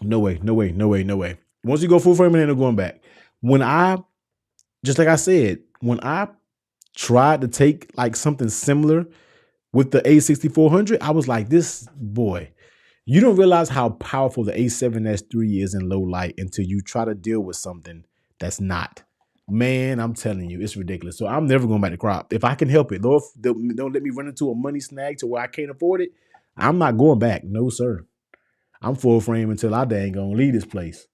No way. Once you go full frame, ain't no going back. Just like I said, when I tried to take like something similar with the A6400, I was like, this boy, you don't realize how powerful the A7S III is in low light until you try to deal with something That's not. Man, I'm telling you, it's ridiculous. So I'm never going back to crop. If I can help it, Lord, don't let me run into a money snag to where I can't afford it. I'm not going back. No, sir. I'm full frame until I dang gonna leave this place.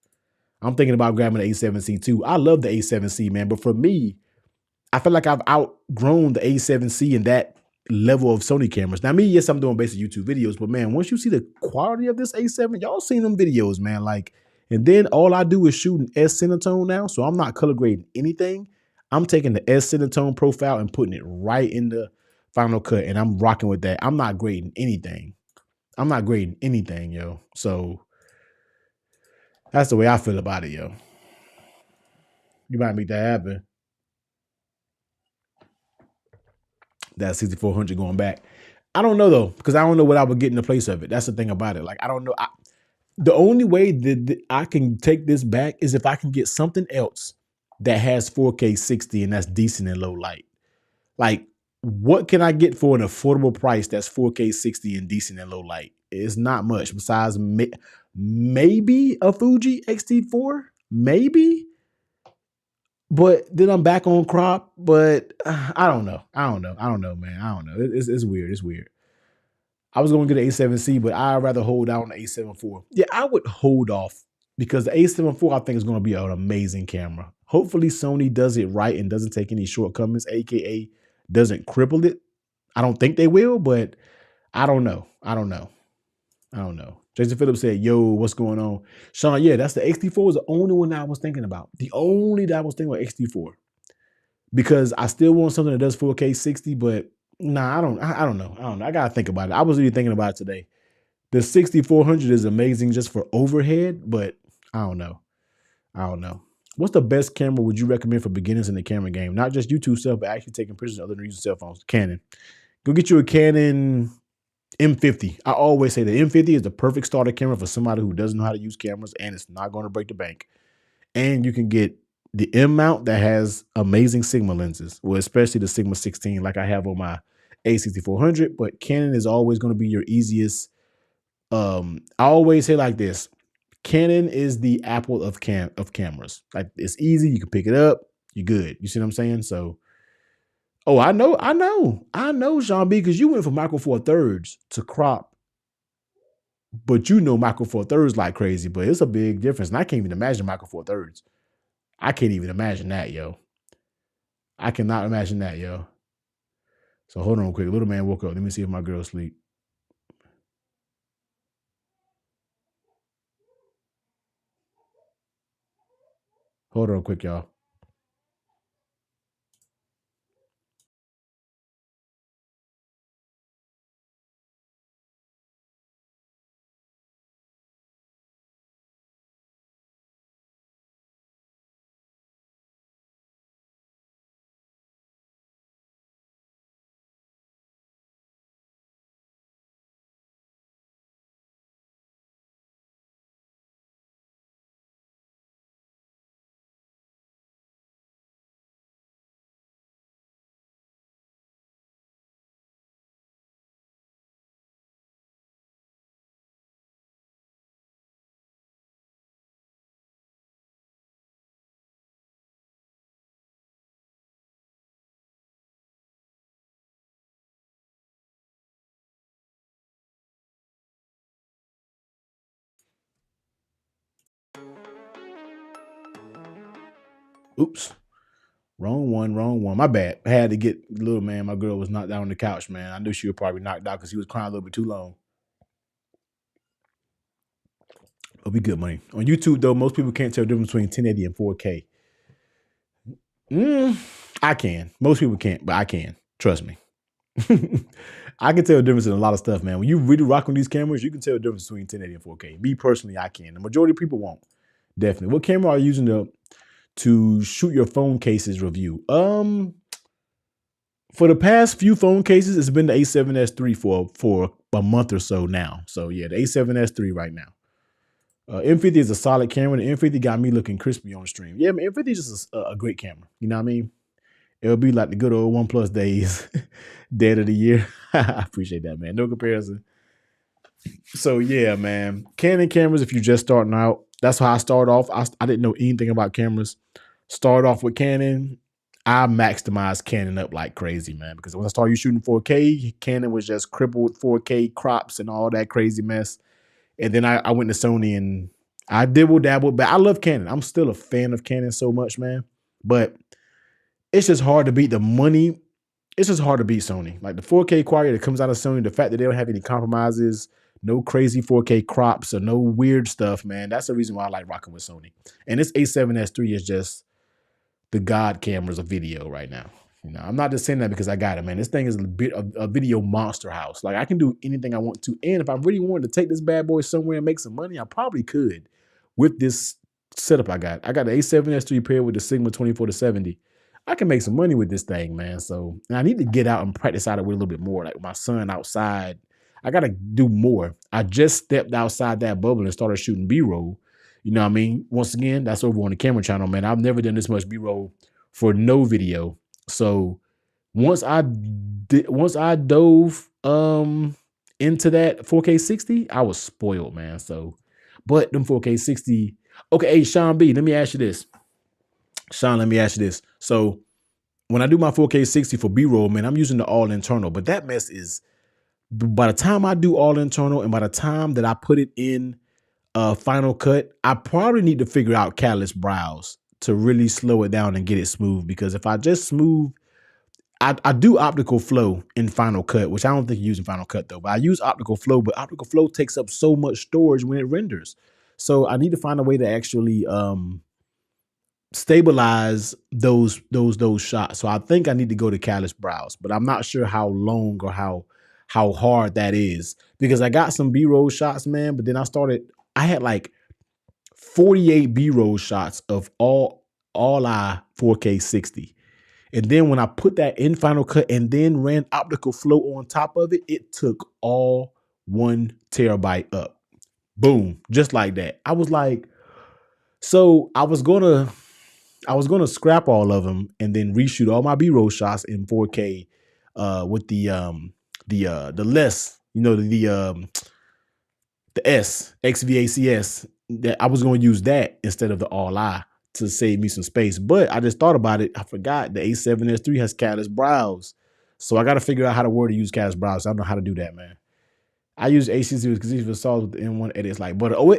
I'm thinking about grabbing the A7C too. I love the A7C, man. But for me, I feel like I've outgrown the A7C and that level of Sony cameras. Now, me, yes, I'm doing basic YouTube videos, but man, once you see the quality of this A7, y'all seen them videos, man. Like, and then all I do is shoot an S Cinetone now, so I'm not color grading anything. I'm taking the S Cinetone profile and putting it right in the Final Cut, and I'm rocking with that. I'm not grading anything. I'm not grading anything, yo. So that's the way I feel about it, yo. You might make that happen. That 6400 going back. I don't know though, because I don't know what I would get in the place of it. That's the thing about it. Like, I don't know. The only way that I can take this back is if I can get something else that has 4K 60 and that's decent in low light. Like, what can I get for an affordable price that's 4K 60 and decent in low light? It's not much besides maybe a Fuji X-T4, maybe. But then I'm back on crop. But I don't know. I don't know, man. I don't know. It's weird. It's weird. I was going to get an A7C, but I'd rather hold out on the A7 IV. Yeah, I would hold off because the A7 IV I think is going to be an amazing camera. Hopefully Sony does it right and doesn't take any shortcomings, aka doesn't cripple it. I don't think they will, but I don't know. I don't know. Jason Phillips said, yo, what's going on? Sean, yeah, that's the X-T4 is the only one that I was thinking about. The only that I was thinking about X-T4. Because I still want something that does 4K 60, but nah, I don't know. I don't know. I gotta think about it. I was really thinking about it today. The 6400 is amazing just for overhead, but I don't know. What's the best camera would you recommend for beginners in the camera game? Not just YouTube stuff, but actually taking pictures other than using cell phones. Canon. Go get you a Canon M50. I always say the M50 is the perfect starter camera for somebody who doesn't know how to use cameras, and it's not going to break the bank. And you can get the M mount that has amazing Sigma lenses, well, especially the Sigma 16, like I have on my A6400. But Canon is always going to be your easiest. I always say like this: Canon is the Apple of cameras. Like, it's easy, you can pick it up, you're good. You see what I'm saying? So, oh, I know, Sean B, because you went from Micro Four Thirds to crop, but you know Micro Four Thirds like crazy. But it's a big difference, and I can't even imagine Micro Four Thirds. I can't even imagine that, yo. I cannot imagine that, yo. So hold on quick. Little man woke up. Let me see if my girl's asleep. Hold on quick, y'all. Oops. Wrong one. My bad. I had to get little man. My girl was knocked down on the couch, man. I knew she was probably knocked out because she was crying a little bit too long. But we good, money. On YouTube, though, most people can't tell the difference between 1080 and 4K. I can. Most people can't, but I can. Trust me. I can tell the difference in a lot of stuff, man. When you really rock on these cameras, you can tell the difference between 1080 and 4K. Me personally, I can. The majority of people won't. Definitely. What camera are you using to shoot your phone cases review? For the past few phone cases, it's been the A7S III for a month or so now. So yeah, the A7S III right now. M50 is a solid camera. The M50 got me looking crispy on the stream. Yeah, man, M50 is just a great camera. You know what I mean? It'll be like the good old OnePlus days, dead of the year. I appreciate that, man. No comparison. So yeah, man. Canon cameras, if you're just starting out, that's how I started off. I didn't know anything about cameras. started off with Canon. I maximized Canon up like crazy, man, because when I started shooting 4K, Canon was just crippled 4K crops and all that crazy mess. And then I went to Sony and I dibble dabble, but I love Canon. I'm still a fan of Canon so much, man. But it's just hard to beat the money. It's just hard to beat Sony. Like the 4K quality that comes out of Sony, the fact that they don't have any compromises, no crazy 4K crops or no weird stuff, man. That's the reason why I like rocking with Sony. And this A7S III is just the god cameras of video right now. You know, I'm not just saying that because I got it, man. This thing is a video monster house. Like I can do anything I want to. And if I really wanted to take this bad boy somewhere and make some money, I probably could with this setup I got. I got the A7S III paired with the Sigma 24-70. I can make some money with this thing, man. So and I need to get out and practice out of it a little bit more. Like my son outside, I got to do more. I just stepped outside that bubble and started shooting B-roll. You know what I mean? Once again, that's over on the camera channel, man. I've never done this much B-roll for no video. So once I dove into that 4K 60, I was spoiled, man. So, but them 4K 60. Okay, hey Sean B, let me ask you this. Sean, let me ask you this. So when I do my 4K 60 for B-roll, man, I'm using the all internal, but that mess is by the time I do all internal and by the time that I put it in Final Cut, I probably need to figure out Catalyst Browse to really slow it down and get it smooth. Because if I just smooth, I do optical flow in Final Cut, which I don't think you use in Final Cut though, but I use optical flow, but optical flow takes up so much storage when it renders. So I need to find a way to actually stabilize those shots. So I think I need to go to Catalyst Browse, but I'm not sure how long or how hard that is because I got some B-roll shots, man, but then I had like 48 B-roll shots of all I 4K 60. And then when I put that in Final Cut and then ran optical flow on top of it, it took all 1 terabyte up. Boom, just like that. I was like, so I was gonna scrap all of them and then reshoot all my B-roll shots in 4K with the less, you know, the XVACS. That I was going to use that instead of the all I to save me some space. But I just thought about it. I forgot the A7S III has Catalyst Browse. So I got to figure out how to use Catalyst Browse. I don't know how to do that, man. I use AC0 because even solves with the M1 edits like butter. Oh,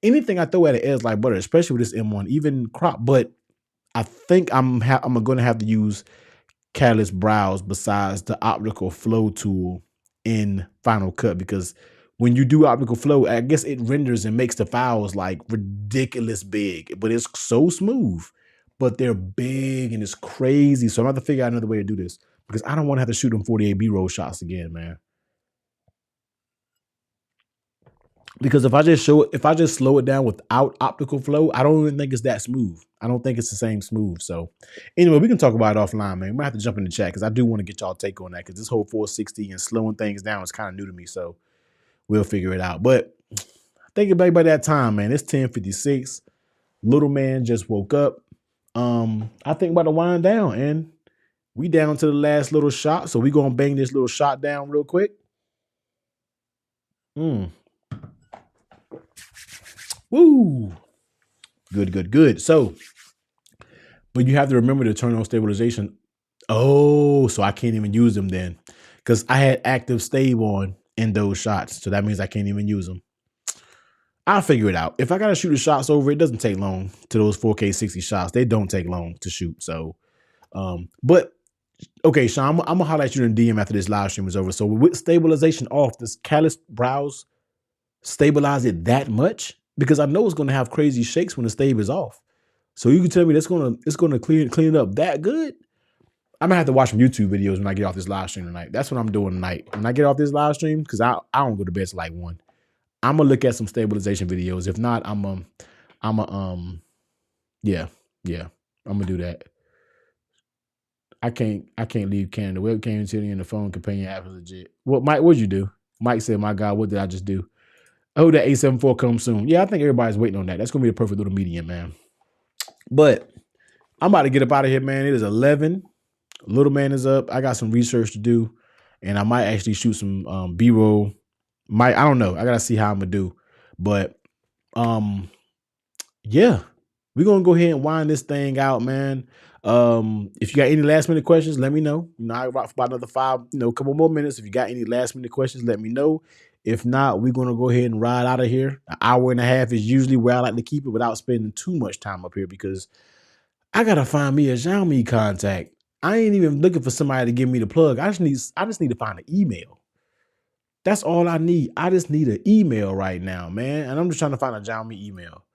anything I throw at it is like butter, especially with this M1, even crop. But I think I'm going to have to use Catalyst Browse besides the optical flow tool in Final Cut, because when you do optical flow, I guess it renders and makes the files like ridiculous big, but it's so smooth, but they're big and it's crazy. So I'm going to have to figure out another way to do this because I don't want to have to shoot them 48 B-roll shots again, man. Because if I just slow it down without optical flow, I don't even think it's that smooth. I don't think it's the same smooth. So anyway, we can talk about it offline, man. We might have to jump in the chat because I do want to get y'all take on that because this whole 460 and slowing things down is kind of new to me. So we'll figure it out. But think about that time, man. It's 10:56. Little man just woke up. I think about to wind down, and we down to the last little shot. So we gonna bang this little shot down real quick. Woo. Good. So, but you have to remember to turn on stabilization. Oh, so I can't even use them then because I had active stave on in those shots. So that means I can't even use them. I'll figure it out. If I got to shoot the shots over, it doesn't take long to those 4K 60 shots. They don't take long to shoot. So, but okay, Sean, I'm gonna highlight you in DM after this live stream is over. So with stabilization off, does Catalyst Browse stabilize it that much? Because I know it's going to have crazy shakes when the stave is off. So you can tell me it's going to clean it up that good? I'm going to have to watch some YouTube videos when I get off this live stream tonight. That's what I'm doing tonight. When I get off this live stream, because I don't go to bed till like 1. I'm going to look at some stabilization videos. If not, I'm going to do that. I can't leave Canada. Webcam utility and the phone companion app is legit. What, Mike, what'd you do? Mike said, my God, what did I just do? Oh, that A7 IV comes soon. Yeah, I think everybody's waiting on that. That's going to be a perfect little medium, man. But I'm about to get up out of here, man. It is 11. Little man is up. I got some research to do, and I might actually shoot some B-roll. I don't know. I got to see how I'm going to do. But, yeah. we're gonna go ahead and wind this thing out, man. If you got any last minute questions, let me know. I rock for about another five, a couple more minutes. If you got any last minute questions, let me know. If not, we're gonna go ahead and ride out of here. An hour and a half is usually where I like to keep it without spending too much time up here because I gotta find me a Xiaomi contact. I ain't even looking for somebody to give me the plug. I just need to find an email. That's all I need. I just need an email right now, man. And I'm just trying to find a Xiaomi email.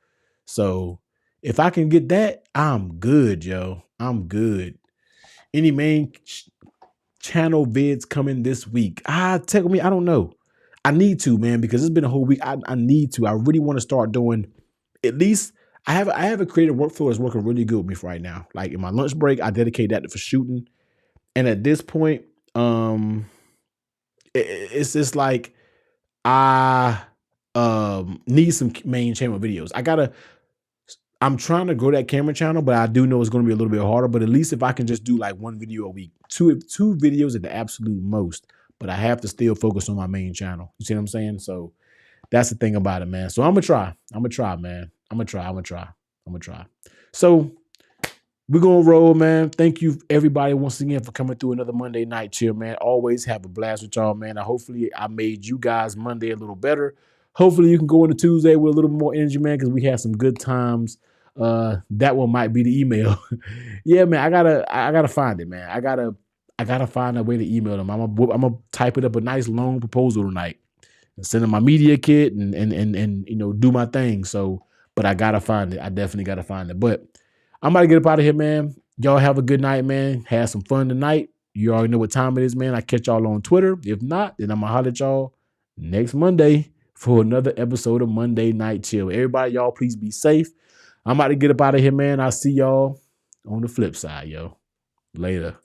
So if I can get that, I'm good, yo. I'm good. Any main channel vids coming this week? Tell me, I don't know. I need to, man, because it's been a whole week. I need to. I really want to start doing at least. I have a creative workflow that's working really good with me for right now. Like in my lunch break, I dedicate that for shooting. And at this point, it's just like I need some main channel videos. I'm trying to grow that camera channel, but I do know it's going to be a little bit harder. But at least if I can just do like one video a week, two videos at the absolute most, but I have to still focus on my main channel. You see what I'm saying? So that's the thing about it, man. So I'm gonna try, man. I'm gonna try. So we're gonna roll, man. Thank you, everybody, once again for coming through another Monday night chill, man. Always have a blast with y'all, man. Hopefully I made you guys Monday a little better. Hopefully you can go into Tuesday with a little more energy, man, because we had some good times. That one might be the email. Yeah, man. I gotta find it, man. I gotta find a way to email them. I'm gonna type it up a nice long proposal tonight and send them my media kit and do my thing. So, but I gotta find it. I definitely gotta find it. But I'm about to get up out of here, man. Y'all have a good night, man. Have some fun tonight. You already know what time it is, man. I catch y'all on Twitter. If not, then I'm gonna holler at y'all next Monday for another episode of Monday Night Chill. Everybody, y'all, please be safe. I'm about to get up out of here, man. I'll see y'all on the flip side, yo. Later.